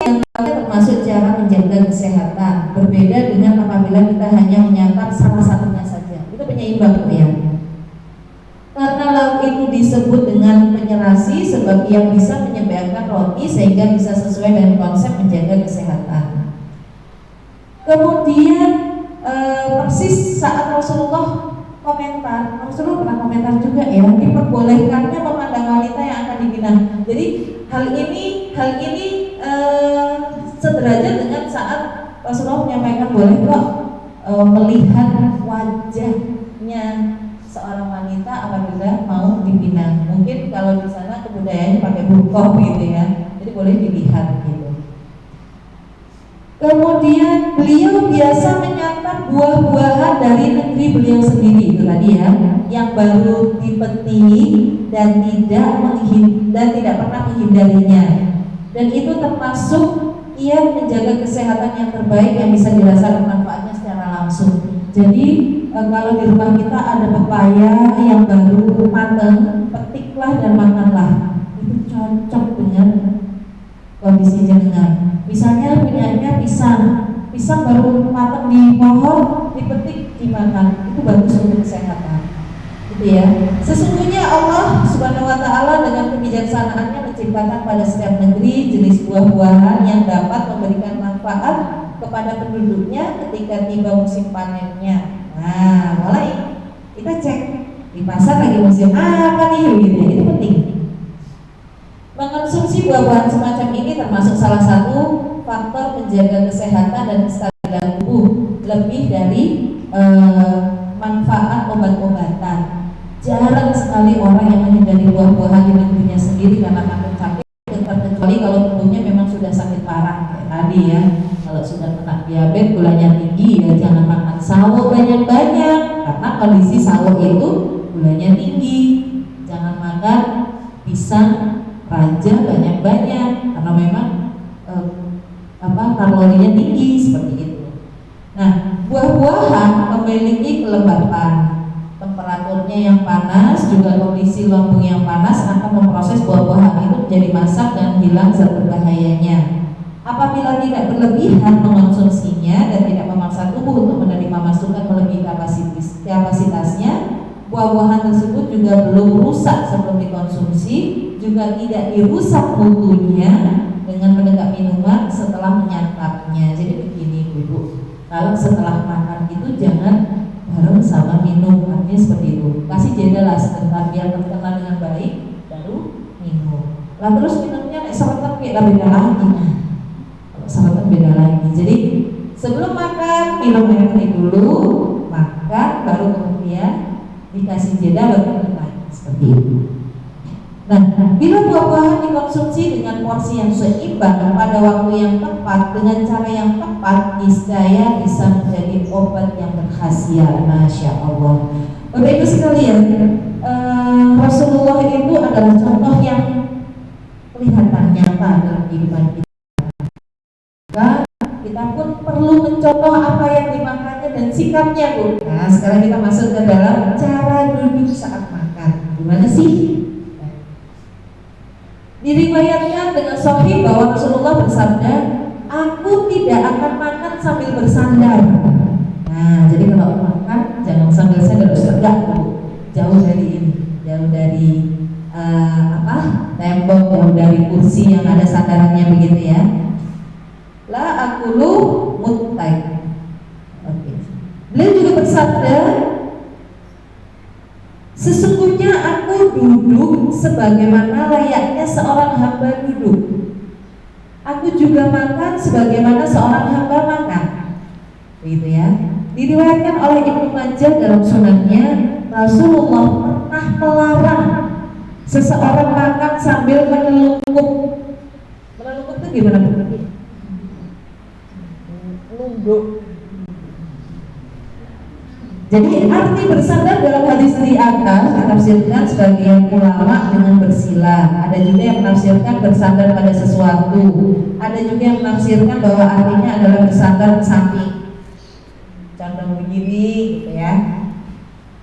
yang termasuk cara menjaga kesehatan. Berbeda dengan apabila kita hanya menyantap salah satunya saja. Itu penyeimbang ya. Karena lauk itu disebut dengan penyerasi sebab ia bisa menyediakan roti sehingga bisa sesuai dengan konsep menjaga kesehatan. Kemudian persis saat Rasulullah komentar, Rasulullah pernah komentar juga ya, diperbolehkannya memandang wanita yang akan dibina. Jadi hal ini sederajat dengan saat Rasulullah menyampaikan boleh kok melihat wajahnya seorang wanita apabila mau dipinang. Mungkin kalau di sana kebudayaannya pakai burqah gitu ya, jadi boleh dilihat gitu. Kemudian beliau biasa menyantap buah-buahan dari negeri beliau sendiri itu tadi ya, yang baru dipeti dan tidak pernah menghindarinya. Dan itu termasuk ia menjaga kesehatan yang terbaik yang bisa dirasakan manfaatnya secara langsung. Jadi kalau di rumah kita ada pepaya yang baru matang, petiklah dan makanlah. Itu cocok dengan kondisi jenengan. Misalnya punyanya pisang baru matang di pohon, dipetik, dimakan. Itu bagus untuk kesehatan. Gitu ya. Sesungguhnya Allah Subhanahu wa taala dengan kebijaksanaannya menciptakan pada setiap negeri jenis buah-buahan yang dapat memberikan manfaat kepada penduduknya ketika tiba musim panennya. Nah, mulai kita cek di pasar lagi musim apa nih gitu. Itu penting. Mengonsumsi buah-buahan semacam ini termasuk salah satu faktor menjaga kesehatan dan kestabilan tubuh lebih dari manfaat obat-obatan. Jarang sekali orang yang menghindari buah-buahan di negerinya sendiri karena takut sakit, kecuali kalau tubuhnya memang sudah sakit parah kayak tadi ya. Kalau sudah kena diabetes, gulanya tinggi, ya jangan makan sawo banyak-banyak karena kondisi sawo itu gulanya tinggi. Jangan makan pisang raja banyak-banyak karena memang kalorinya tinggi seperti itu. Nah, buah-buahan memiliki kelembapan, temperaturnya yang panas, juga kondisi lambung yang panas akan memproses buah-buahan itu menjadi masak dan hilang zat berbahayanya. Apabila tidak berlebihan mengonsumsinya dan tidak memaksa tubuh untuk menerima masukan melebihi kapasitasnya, buah-buahan tersebut juga belum rusak sebelum dikonsumsi, juga tidak dirusak mutunya dengan menegak minuman setelah menyantapnya. Jadi begini Ibu, kalau setelah makan itu jangan bareng sama minum, artinya seperti itu. Kasih jeda lah sebentar biar terkena dengan baik, baru minum. Lah terus minumnya seretan kayak beda lagi. Kalau seretan beda lagi. Jadi sebelum makan minum air putih dulu, makan baru kemudian dikasih jeda baru minum lagi seperti itu. Nah, bila buah-buahan dikonsumsi dengan porsi yang seimbang pada waktu yang tepat dengan cara yang tepat, niscaya bisa menjadi obat yang berkhasiat. Masya Allah. Bapak Ibu sekalian, Rasulullah itu adalah contoh yang kelihatan nyata dalam kehidupan kita. Kita pun perlu mencontoh apa yang dimakannya dan sikapnya, Bu. Nah, sekarang kita masuk ke dalam cara duduk saat makan. Gimana sih? Diriwayatkan dengan sahih bahwa Rasulullah bersabda, "Aku tidak akan makan sambil bersandar." Nah, jadi kalau makan jangan sambil sandar, tegak, jauh dari ini, jauh dari tembok, jauh dari kursi yang ada sandarannya begitu ya. La akulu muttaq. Oke. Beliau juga bersabda, "Sesungguhnya aku duduk sebagaimana layaknya seorang hamba duduk. Aku juga makan sebagaimana seorang hamba makan." Begitu ya. Diriwayatkan oleh Ibnu Majah dalam sunannya, Rasulullah pernah melarang seseorang makan sambil menelungkup. Menelungkup itu gimana Bu? Nunduk. Jadi arti bersandar dalam hadis di atas ditafsirkan sebagian ulama dengan bersila. Ada juga yang menafsirkan bersandar pada sesuatu. Ada juga yang menafsirkan bahwa artinya adalah bersandar ke samping, condong begini, gitu ya.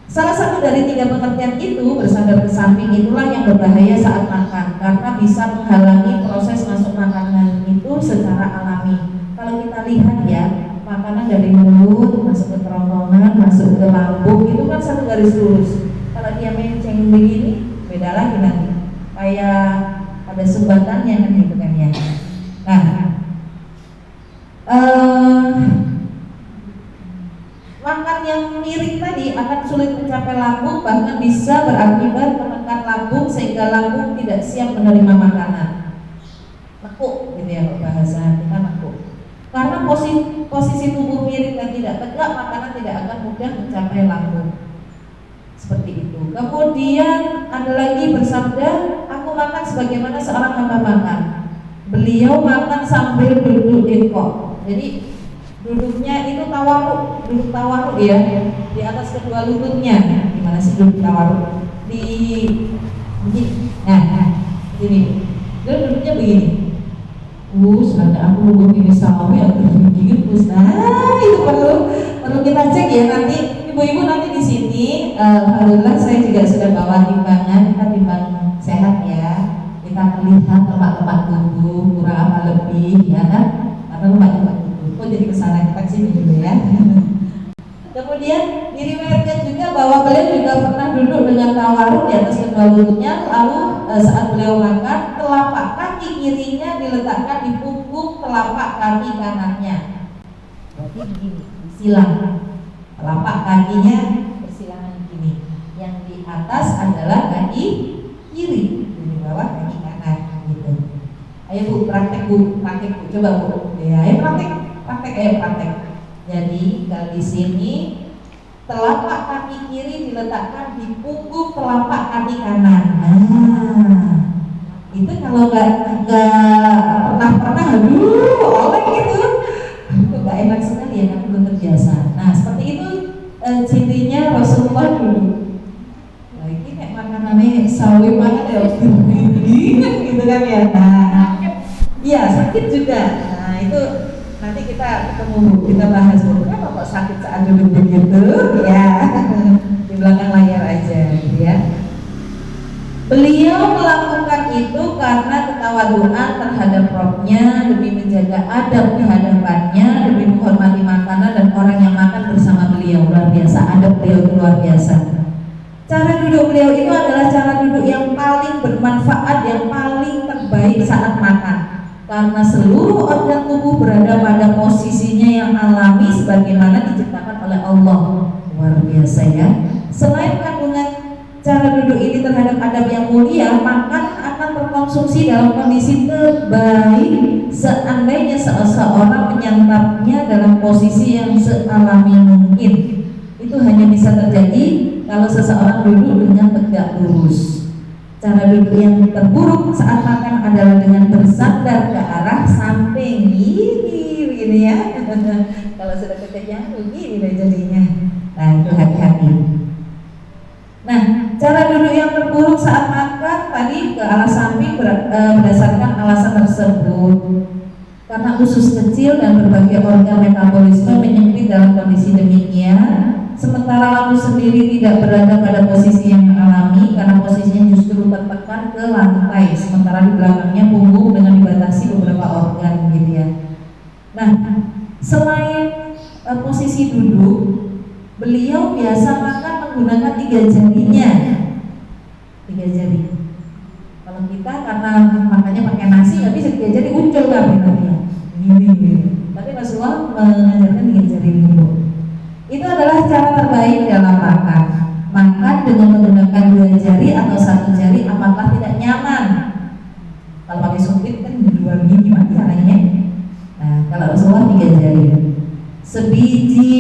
Salah satu dari tiga pengertian itu, bersandar ke samping, itulah yang berbahaya saat makan karena bisa menghalangi proses masuk makanan itu secara alami. Kalau kita lihat ya, makanan dari mulut masuk ke kerongkongan, masuk ke lambung, itu kan satu garis lurus. Kalau dia menceng begini, beda lagi nanti. Kayak ada sumbatannya kan gitu kan ya. Nah, makan yang miring tadi akan sulit mencapai lambung, bahkan bisa berakibat menekan lambung sehingga lambung tidak siap menerima makanan. Nekuk gitu ya bahasa kita, nekuk. Karena posisi tubuh miring dan tidak tegak, makanan tidak akan mudah mencapai lambung. Seperti itu. Kemudian ada lagi bersabda, "Aku makan sebagaimana seorang hamba makan." Beliau makan sambil duduk ingkok. Jadi duduknya itu tawaruk, duduk tawaruk ya, di atas kedua lututnya. Gimana sih duduk tawaruk? Di begini. Nah, ini. Dia duduknya begini. Ada aku nunggu ini sawi yang dingin Gus. Nah, itu perlu kita cek ya nanti. Ini ibu-ibu nanti di sini, alhamdulillah saya juga sudah bawa timbangan, kita timbang sehat ya. Kita melihat lemak-lemak tubuh kurang apa lebih, ya kan? Atau lemak-lemak tubuh. Oh jadi kesana kita sini dulu ya. Kemudian diriwayatkan juga bahwa beliau juga pernah duduk dengan tawaruk di atas kedua lututnya, lalu saat beliau makan, telapak kaki kirinya diletakkan di punggung telapak kaki kanannya. Berarti begini, disilang. Telapak kakinya bersilangan begini. Yang di atas adalah kaki kiri, di bawah kaki kanan, gitu. Ayo bu, praktek bu, coba bu. Ya, ayo praktek. Jadi kalau di sini telapak kaki kiri diletakkan di punggung telapak kaki kanan. Nah, itu kalau nggak pernah, aduh, oleh gitu, itu nggak enak sekali ya, kan belum terbiasa. Nah, seperti itu cirinya Rasulullah dulu. Nah, ini kayak makanannya sawi banget ya, gitu kan ya. Nah, iya sakit juga. Nah itu nanti kita ketemu, kita bahas dulu. Kenapa kok sakit saat duduk begitu? Ya, di belakang layar aja, gitu ya. Beliau melakukan itu karena ketawaduan terhadap rohnya, demi menjaga adab di hadapannya, demi menghormati makanan dan orang yang makan bersama beliau. Luar biasa, adab beliau itu luar biasa. Cara duduk beliau itu adalah cara duduk yang paling bermanfaat, yang paling terbaik saat makan, karena seluruh organ tubuh berada pada posisinya yang alami sebagaimana diciptakan oleh Allah. Luar biasa ya. Selain kandungan cara duduk ini terhadap adab yang mulia, makan akan berkonsumsi dalam kondisi terbaik seandainya seseorang menyantapnya dalam posisi yang sealami mungkin. Itu hanya bisa terjadi kalau seseorang duduk dengan tegak lurus. Cara duduk yang terburuk saat makan adalah dengan bersandar ke arah samping, begini ya. Kalau sudah kekenyangan begini deh jadinya. Nah itu hati-hati. Nah, cara duduk yang terburuk saat makan tadi ke arah samping berdasarkan alasan tersebut. Karena usus kecil dan berbagai organ metabolisme menyempit dalam kondisi demikian, sementara lambung sendiri tidak berada pada posisi yang alami karena posisinya justru tertekan ke lantai, sementara di belakangnya punggung dengan dibatasi beberapa organ, gitu ya. Nah, selain posisi duduk, beliau biasa makan menggunakan 3 jarinya, 3 jari. Kalau kita karena makannya pakai nasi nggak bisa 3 jari, uncul nggak berarti ya. Gini. Tapi Rasulullah mengajarkan 3 jari dulu. Itu adalah cara terbaik dalam makan. Makan dengan menggunakan 2 jari atau 1 jari apakah tidak nyaman? Kalau pakai sumpit kan 2 biji gimana caranya? Nah, kalau Rasulullah 3 jari, sebiji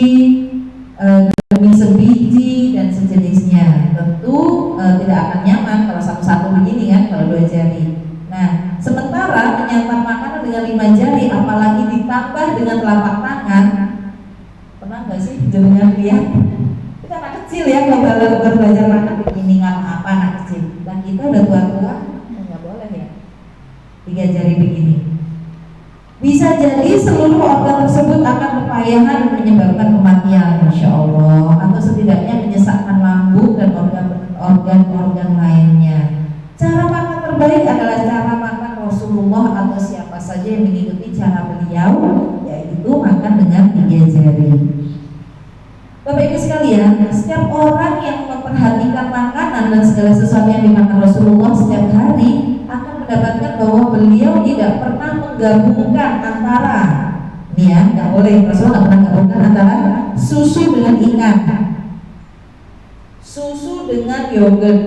demi sebiji dan sejenisnya. Tentu tidak akan nyaman kalau satu-satu begini kan, kalau 2 jari. Nah, sementara menyantap makanan dengan 5 jari, apalagi ditambah dengan telapak tangan. Pernah nggak sih jenengan lihat? Kita anak kecil ya kalau belajar makan begini, nggak apa-apa anak kecil. Dan kita udah tua-tua, nggak boleh ya. 3 jari begini. Bisa jadi seluruh organ tersebut akan berpayahan dan menyebabkan kematian, Masya Allah, atau setidaknya menyesakkan lambung dan organ-organ lainnya. Cara makan terbaik adalah cara makan Rasulullah atau siapa saja yang mengikuti cara beliau, yaitu makan dengan 3 jari. Bapak Ibu sekalian, setiap orang yang memperhatikan makanan dan segala sesuatu yang dimakan Rasulullah setiap hari akan mendapatkan bahwa beliau tidak pernah menggabungkan antara, ini ya, nggak boleh, Rasulullah nggak pernah menggabungkan antara susu dengan ikan, susu dengan yogurt,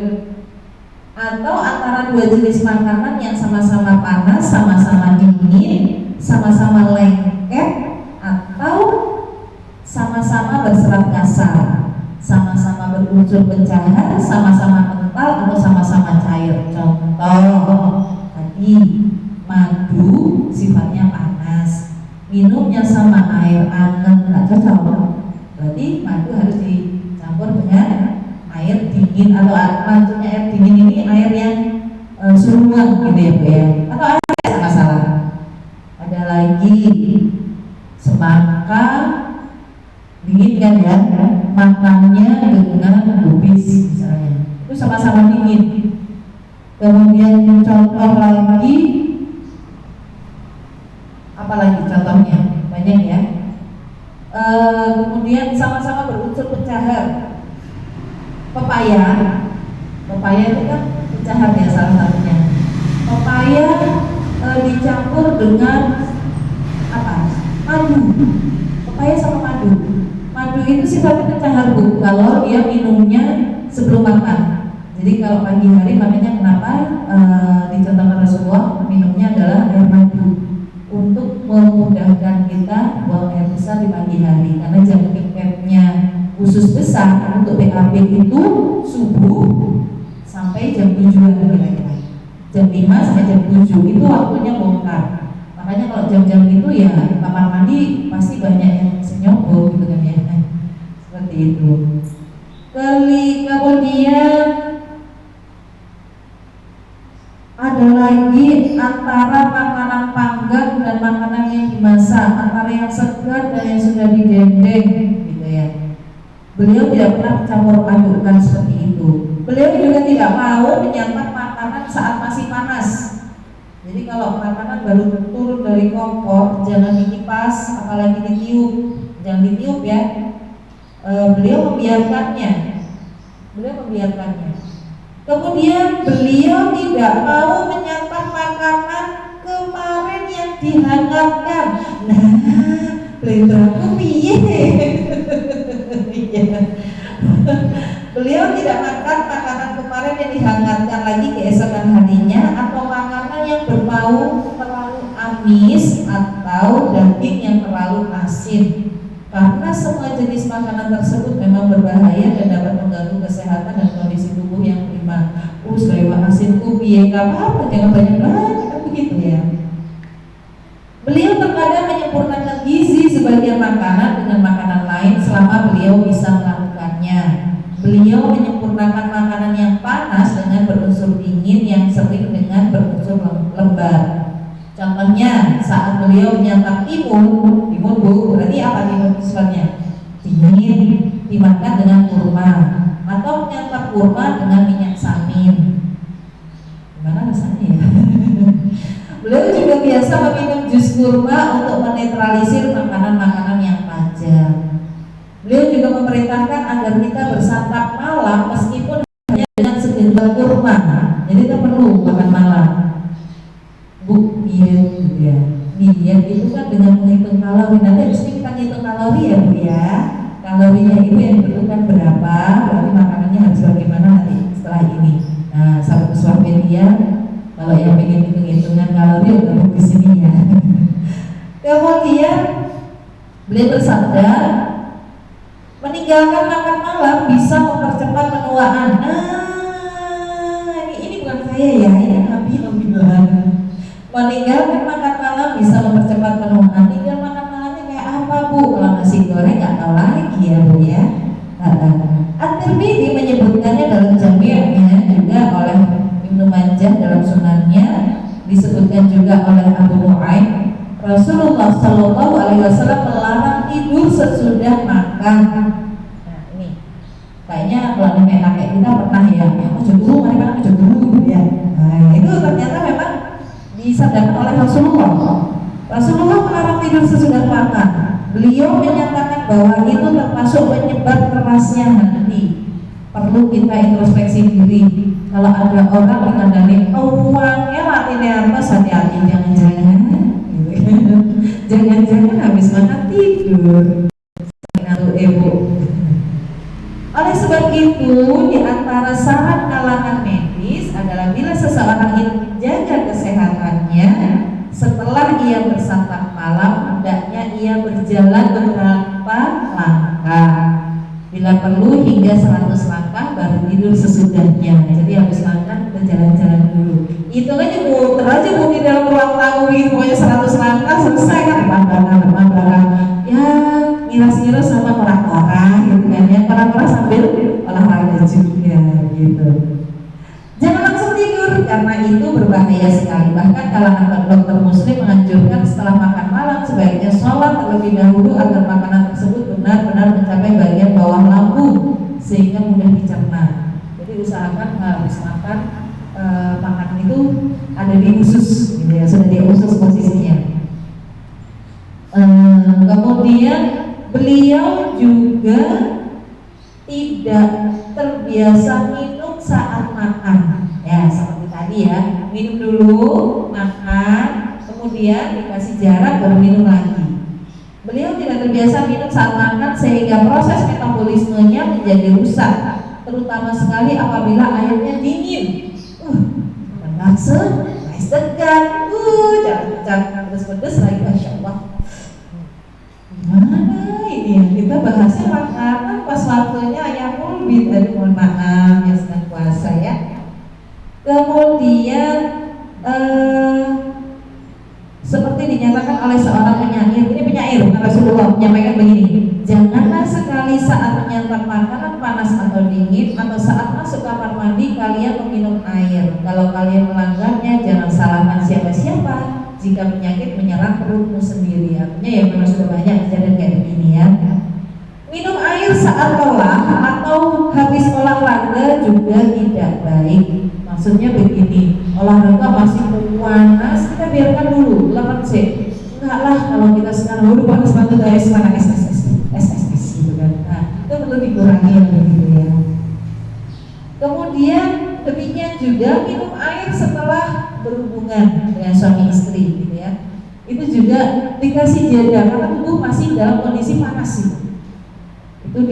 atau antara 2 jenis makanan yang sama-sama panas, sama-sama dingin, sama-sama lengket, atau sama-sama berserat kasar, sama-sama berunsur pencahar, sama-sama kental, atau sama-sama cair. Contoh tadi, madu sifatnya panas, minumnya sama air anget, nggak cocok. Berarti madu harus dicampur dengan air dingin, atau maksudnya air dingin ini air yang suruhan gitu ya Bu ya, atau air sama salah. Ada lagi semangka dingin kan ya, makannya dengan kubis misalnya, itu sama-sama dingin. Kemudian contoh lagi, apalagi contohnya banyak ya. Kemudian sama-sama berunsur pencahar. Pepaya itu kan pencahar ya salah satunya. Pepaya dicampur dengan apa? Madu. Pepaya sama madu. Madu itu sifatnya pencahar Bu, kalau dia minumnya sebelum makan. Jadi kalau pagi hari makanya kenapa dicontohkan Rasulullah minumnya adalah air madu untuk memudahkan kita buang air besar di pagi hari, karena jam piketnya khusus besar untuk BAB itu subuh sampai jam 7 kira-kira. Jam 5 sampai jam 7 itu waktunya bongkar. Makanya kalau jam-jam itu ya kamar mandi pasti banyak yang senyobol gitu kan ya. Seperti itu. Kemudian ada lagi antara makanan panggang dan makanan yang dimasak, antara yang segar dan yang sudah didendeng gitu ya. Beliau tidak pernah campur adukkan seperti itu. Beliau juga tidak mau menyantap makanan saat masih panas. Jadi kalau makanan baru turun dari kompor jangan dikipas, apalagi ditiup, jangan ditiup ya. Beliau membiarkannya. Kemudian beliau tidak mau menyantap makanan kemarin yang dihangatkan. Nah, beliau piye? Beliau tidak makan makanan kemarin yang dihangatkan lagi keesokan harinya, atau makanan yang berbau terlalu amis atau daging yang terlalu asin, karena semua jenis makanan tersebut memang berbahaya dan dapat mengganggu kesehatan dan kondisi tubuh yang prima. Lewat asin kubi, nggak apa-apa, jangan banyak-banyak kan begitu ya. Beliau terkadang menyempurnakan gizi sebagian makanan dengan makanan lain selama beliau bisa melakukannya. Beliau menyempurnakan makanan yang panas dengan berunsur dingin yang sering dengan berunsur lembab. Contohnya saat beliau menyantap timun Bu, berarti apa timun sifatnya? Dingin, dimakan dengan kurma, atau menyantap kurma dengan minyak samin. Gimana rasanya ya? Beliau juga biasa meminum jus kurma untuk menetralisir makanan-makanan yang tajam. Beliau juga memerintahkan agar kita bersantap malam meskipun hanya dengan segelas kurma. Jadi kita perlu makan malam. Bu, diet gitu ya. Diet itu kan dengan menghitung kalori. Nanti habis ini kita hitung kalori ya Bu ya. Kalorinya itu yang dibutuhkan berapa, berarti makanannya harus bagaimana nanti setelah ini. Nah, sahabat Uswah Media, kalau yang pengen hitung-hitungan kalori udah ke sini ya. Kemudian beliau bersabda, meninggalkan makan malam bisa mempercepat penuaan. Nah, ini bukan saya ya, ini Nabi yang bilang. Meninggalkan makan malam bisa mempercepat penuaan. Tinggal makan malamnya kayak apa Bu? Kalau nasi goreng nggak tahu lagi ya Bu ya. At-Tirmidzi menyebutkannya dalam Jami'-nya, juga oleh Ibnu Majah dalam Sunannya, disebutkan juga oleh Abu Nu'aim. Rasulullah Shallallahu Alaihi Wasallam melarang tidur sesudah makan. Nah ini, kayaknya kalau nenek kakek kita pernah ya, aku dulu, mereka kan dulu gitu ya. Nah itu ternyata memang disabdakan oleh Rasulullah. Rasulullah melarang tidur sesudah makan. Beliau menyatakan bahwa itu termasuk penyebab kerasnya hati. Perlu kita introspeksi diri. Kalau ada orang mengandalkan uangnya latihnya atas, hati-hati, jangan-jangan jangan-jangan habis makan tidur. Oleh sebab itu, di antara syarat kalangan medis adalah bila seseorang ingin menjaga kesehatannya, setelah ia bersantap malam, hendaknya ia berjalan beberapa langkah. Bila perlu hingga 100 langkah, baru tidur sesudahnya. Jadi habis makan kita jalan-jalan dulu. Itu aja muter aja Bu di dalam ruang tamu gitu, pokoknya 100 langkah selesai kan, depan-depan. Ya ngiras-ngiras sama kora-kora gitu kan ya, kora-kora sambil olahraga juga gitu. Jangan langsung tidur karena itu berbahaya sekali. Bahkan kalangan dokter muslim menganjurkan setelah makan malam sebaiknya sholat terlebih dahulu agar makanan tersebut benar-benar mencapai bagian bawah lambung sehingga mudah dicerna. Jadi usahakan habis makan makanan itu ada di usus, gitu ya, sudah di usus posisinya. Kemudian beliau juga tidak terbiasa minum saat makan, ya seperti tadi ya, minum dulu, makan, kemudian dikasih jarak baru minum lagi. Beliau tidak terbiasa minum saat makan sehingga proses metabolismenya menjadi rusak, terutama sekali apabila airnya dingin. Langsung, es degan, jangan pedes-pedes lagi, masya Allah. Gimana ini ya, kita bahasnya makanan pas waktunya ayam ulbi, tadi mohon maaf yang sedang puasa ya. Kemudian seperti dinyatakan oleh seorang penyair, ini penyair Rasulullah menyampaikan begini, janganlah sekali saat menyantap makanan panas atau dingin atau saat masuk kamar mandi kalian meminum air. Kalau kalian melanggarnya jangan salahkan siapa-siapa jika penyakit menyerang perutmu sendiri. Artinya ya memang sudah banyak kejadian kayak begini ya. Minum air saat lelah atau habis olahraga juga tidak baik. Maksudnya begini, olahraga masih panas, kita biarkan dulu 8 C. Enggak lah, kalau kita sekarang udah panas banget guys, mana es gitu kan. Nah, itu perlu dikurangi begitu ya. Kemudian demikian juga minum air setelah berhubungan dengan suami istri gitu ya. Itu juga dikasih jeda karena tubuh masih dalam kondisi panas gitu. Itu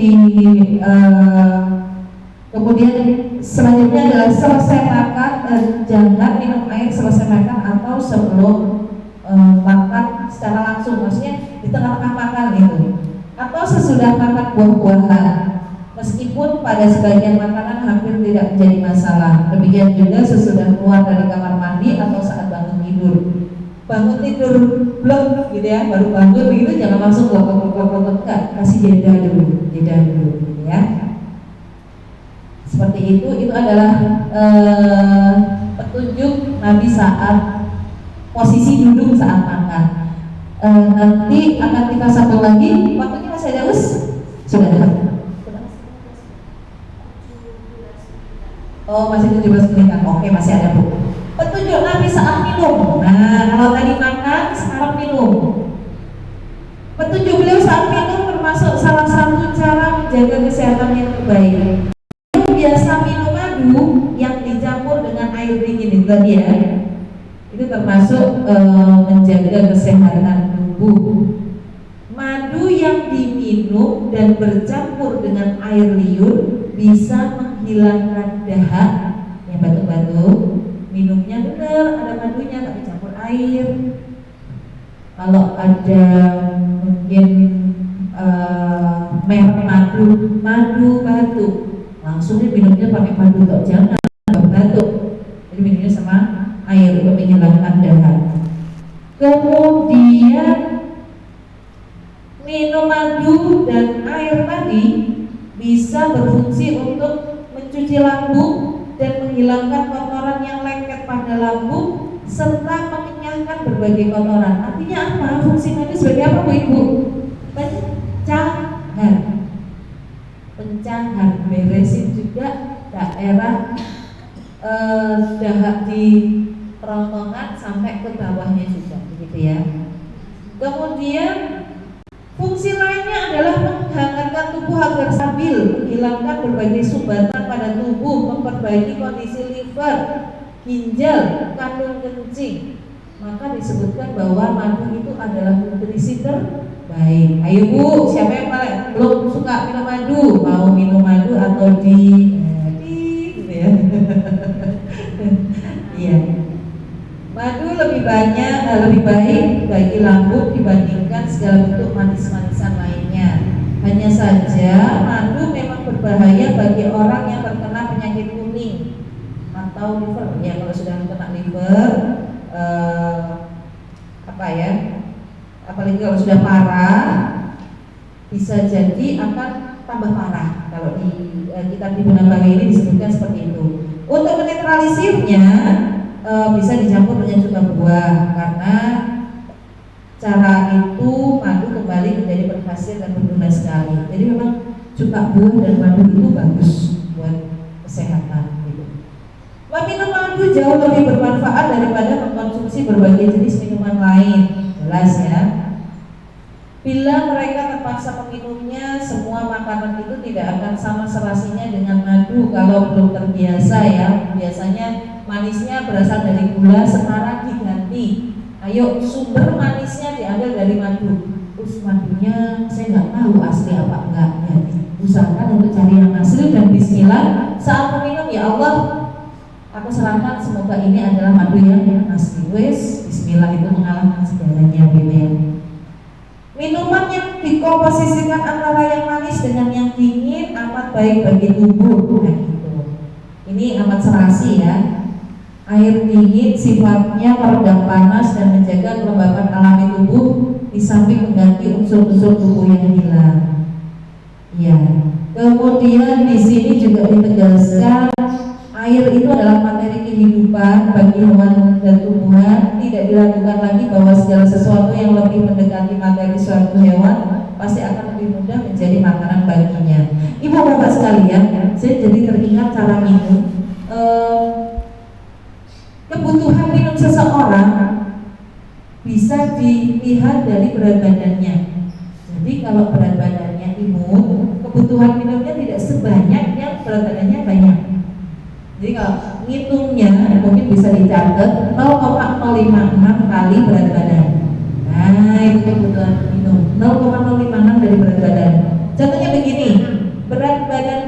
kemudian selanjutnya adalah selesai makan dan jangan minum air selesai makan atau sebelum makan secara langsung, maksudnya di tengah-tengah makan gitu, atau sesudah makan buah-buahan. Meskipun pada sebagian makanan hampir tidak menjadi masalah. Demikian juga sesudah keluar dari kamar mandi atau saat bangun tidur. Bangun tidur belum gitu ya, baru bangun begitu jangan langsung blok enggak, kasih jeda dulu gitu ya. Seperti itu adalah petunjuk Nabi saat posisi duduk saat makan. Nanti akan kita satu lagi, waktunya masih ada sudah. Oh masih 17 menit, oke masih ada Bu. Petunjuk Nabi saat minum. Nah kalau tadi makan, sekarang minum. Petunjuk beliau saat minum termasuk salah satu cara menjaga kesehatan yang terbaik. Biasa minum madu yang dicampur dengan air dingin itu tadi ya, itu termasuk menjaga kesehatan tubuh. Madu yang diminum dan bercampur dengan air liur bisa menghilangkan dahak yang batuk-batuk. Minumnya benar, ada madunya tapi campur air. Kalau ada mungkin merek madu batuk, langsung minumnya pakai madu kok, jangan batuk. Jadi minumnya sama air untuk menghilangkan dahak. Kemudian minum madu dan air tadi bisa berfungsi untuk mencuci lambung dan menghilangkan kotoran yang lengket pada lambung serta mengenyahkan berbagai kotoran. Artinya apa? Fungsi madu sebagai apa Bu Ibu? Pencahat, beresin juga daerah dahak di kerongkongan sampai ke bawahnya juga, begitu ya. Kemudian fungsi lainnya adalah menghangatkan tubuh agar stabil, menghilangkan berbagai sumbatan pada tubuh, memperbaiki kondisi liver, ginjal, kandung kencing. Maka disebutkan bahwa madu itu adalah nutrisi terbaik. Ayo Bu, siapa yang belum suka minum madu? Mau minum madu atau gitu ya? Iya. Madu lebih baik bagi lambung dibandingkan segala bentuk manis-manisan lainnya. Hanya saja madu memang berbahaya bagi orang yang terkena penyakit kuning atau liver. Ya kalau sudah kena liver, apalagi kalau sudah parah, bisa jadi akan tambah parah. Kalau di kitab Ibu Nabawi ini disebutkan seperti itu. Untuk menetralisirnya bisa dicampur dengan cuka buah, karena cara itu madu kembali menjadi berkhasiat dan berguna sekali. Jadi memang Cuka buah dan madu itu bagus buat kesehatan gitu. Meminum madu jauh lebih bermanfaat daripada mengkonsumsi berbagai jenis minuman lain. Jelas ya. Bila mereka terpaksa meminumnya, semua makanan itu tidak akan sama serasinya dengan madu kalau belum terbiasa ya. Biasanya manisnya berasal dari gula, sekarang diganti. Ayo, sumber manisnya diambil dari madu. Terus madunya saya nggak tahu asli apa enggak. Ya, usahakan untuk cari yang asli dan bismillah saat meminum, ya Allah, aku serahkan semoga ini adalah madu yang asli. Wes, bismillah itu mengalahkan segalanya gitu ya. Minuman yang dikomposisikan antara yang manis dengan yang dingin amat baik bagi tubuh. Nah, gitu. Ini amat serasi ya. Air dingin sifatnya meredam panas dan menjaga kelembapan alami tubuh di samping mengganti unsur-unsur tubuh yang hilang. Ya. Kemudian di sini juga ditegaskan air itu adalah materi kehidupan bagi hewan dan tumbuhan. Tidak diragukan lagi bahwa segala sesuatu yang lebih mendekati materi suatu hewan pasti akan lebih mudah menjadi makanan baginya. Ibu bapak sekalian, saya jadi teringat cara minum. Kebutuhan minum seseorang bisa dilihat dari berat badannya. Jadi kalau berat badannya imut, kebutuhan minumnya tidak sebanyak yang berat badannya banyak. Jadi kalau ngitungnya mungkin bisa dicatat 0,056 kali berat badan. Nah, itu kebutuhan minum 0,056 dari berat badan. Contohnya begini, berat badan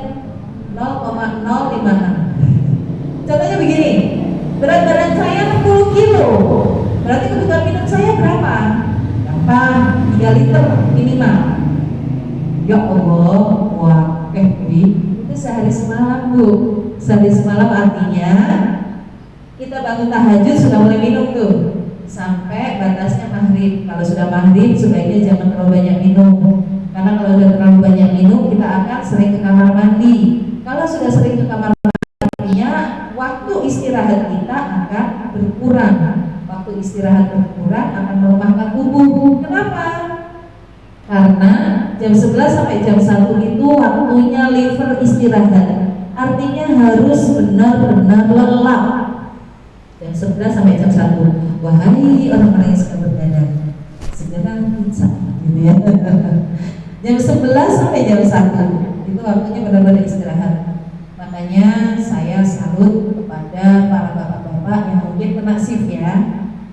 0,056. Contohnya begini, berat badan saya 60 kilo. Berarti kebutuhan minum saya berapa? Gampang, 3 liter minimal. Ya Allah, wah, itu sehari semalam Bu. Sehari semalam artinya kita bangun tahajud sudah mulai minum tuh sampai batasnya maghrib. Kalau sudah maghrib sebaiknya jangan terlalu banyak minum, karena kalau sudah terlalu banyak minum kita akan sering ke kamar mandi. Kalau sudah sering ke kamar mandi artinya waktu istirahat kita akan berkurang. Waktu istirahat berkurang akan melemahkan tubuh. Kenapa? Karena jam 11 sampai jam 1 itu waktunya liver istirahat. Artinya harus benar-benar lelah. Jam 11 sampai jam 1. Wahai orang-orang yang suka berbadan, segera pizza gitu ya. Jam 11 sampai jam 1 itu waktunya benar-benar istirahat. Makanya saya salut kepada para bapak-bapak yang mungkin kena shift ya,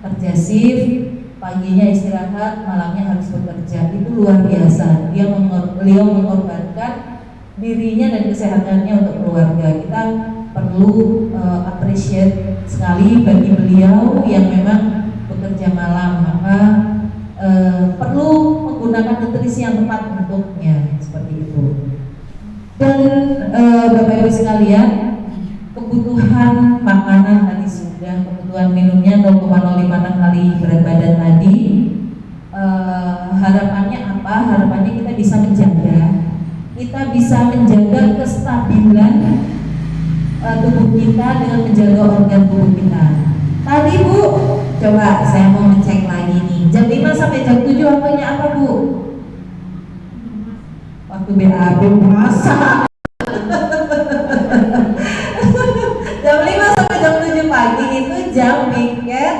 kerja shift, paginya istirahat, malamnya harus bekerja. Itu luar biasa. Beliau mengorbankan dirinya dan kesehatannya untuk keluarga. Kita perlu appreciate sekali bagi beliau yang memang bekerja malam. Maka perlu menggunakan nutrisi yang tepat untuknya, seperti itu. Dan Bapak Ibu sekalian, kebutuhan makanan tadi sudah, kebutuhan minumnya 0,056 kali berat badan tadi. Harapannya apa? Harapannya kita bisa menjaga kestabilan tubuh kita dengan menjaga organ tubuh kita. Tadi Bu, coba saya mau ngecek lagi nih, jam 5 sampai jam 7 waktunya apa Bu? Waktu BAB masa jam 5 sampai jam 7 pagi itu jam piket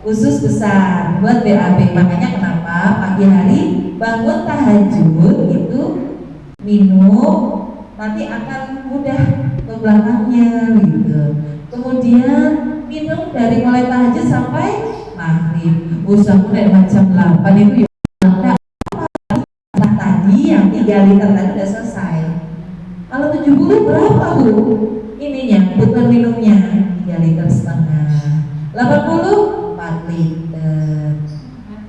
usus besar buat BAB. Makanya kenapa pagi hari bangun tahajud itu minum, nanti akan mudah ke belakangnya gitu. Kemudian minum dari mulai tahajud sampai maghrib. Usah mulai jam 8 itu ya tadi yang 3 liter tadi udah selesai. Kalau 70 berapa Bu? Ininya kebutuhan minumnya 3 liter setengah. 80 4 liter.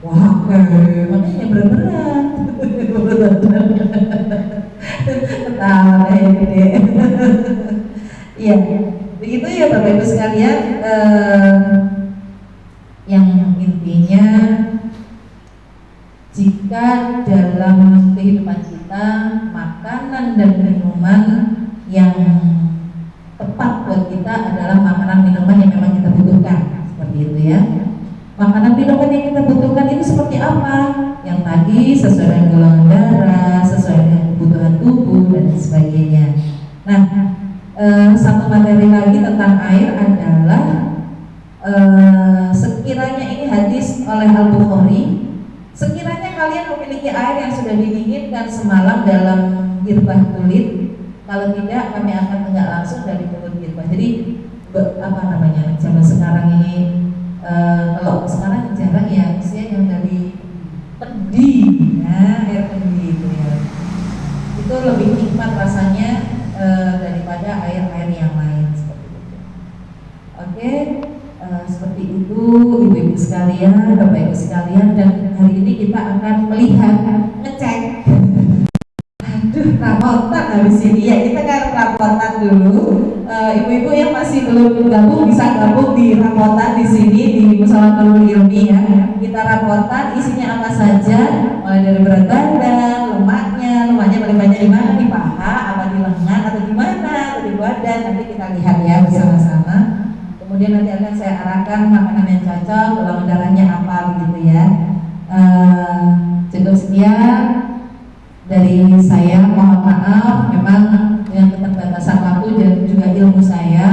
Wah, makanya berat-berat. Ketawa gede. Iya, begitu ya Bapak Ibu sekalian. Yang intinya, jika dalam kehidupan kita makanan dan minuman yang tepat buat kita adalah makanan minuman yang memang kita butuhkan, seperti itu ya. Makanan minuman yang kita butuhkan itu seperti apa? Yang tadi sesuai dengan golongan darah, sesuai dengan kebutuhan tubuh, sekiranya ini hadis oleh Al-Bukhari, sekiranya kalian memiliki air yang sudah didinginkan semalam dalam girbah kulit, kalau tidak kami akan tegak langsung dari mulut girbah. Jadi apa namanya, zaman sekarang ini kalau sekarang jarang ya, usia yang dari kendi, nah air kendi itu ya, itu lebih nikmat rasanya daripada air-air yang lain seperti itu. Oke, seperti itu ibu-ibu sekalian, bapak-ibu sekalian, dan hari ini kita akan melihat, ngecek. Aduh, rapotan habis ini ya, kita kan rapotan dulu. Ibu-ibu yang masih belum gabung bisa gabung di rapotan di sini di Musyawarah Nurul Ilmi ya. Kita rapotan isinya apa saja, mulai dari berat badan, lemaknya paling banyak di mana, di paha, apa di lengan, atau di mana, atau di badan. Nanti kita lihat ya bersama-sama. Kemudian nanti akan saya arahkan makanan yang cocok, golongan darahnya apa begitu ya. Cukup sekian dari saya, mohon maaf memang dengan keterbatasan waktu dan juga ilmu saya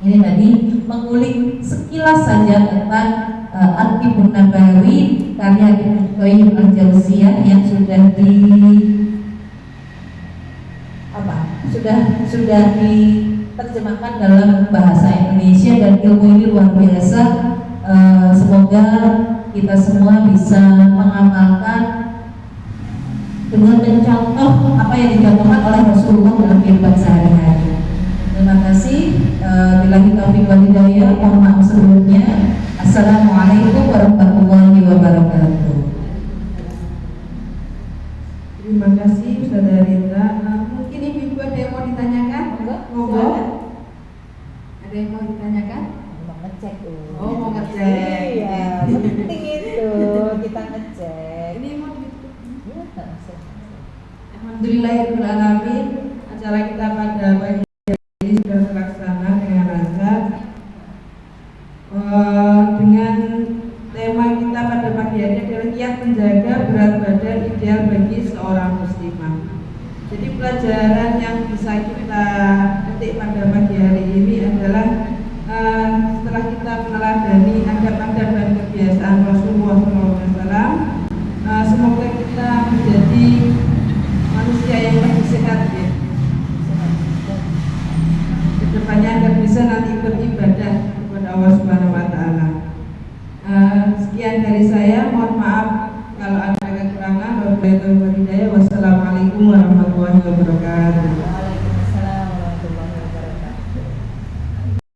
ini tadi mengulik sekilas saja tentang At-Tibbun Nabawi karya Ibnu Qayyim Al-Jauziyah yang sudah diterjemahkan dalam bahasa Indonesia, dan ilmu ini luar biasa. Semoga kita semua bisa mengamalkan dengan mencontoh apa yang dicontohkan oleh Rasulullah dalam kehidupan sehari-hari. Terima kasih. Billahi taufiq wal hidayah. Mohon maaf sebelumnya. Assalamualaikum warahmatullahi wabarakatuh. Terima kasih Ustazah Rindra. Mungkin ibu-ibu ada yang mau ditanyakan? Monggo. Ada yang mau ditanyakan? Mau ngecek tuh. Oh, mau ngecek. Iya, penting itu kita ngecek. Ini mau Iya, Alhamdulillahirrahmanirrahim. Acara kita pada pagi ini sudah terlaksana dengan lancar. Dengan tema kita pada pagi hari adalah kiat menjaga berat badan ideal bagi seorang muslimah. Jadi pelajaran yang bisa kita petik pada pagi hari ini adalah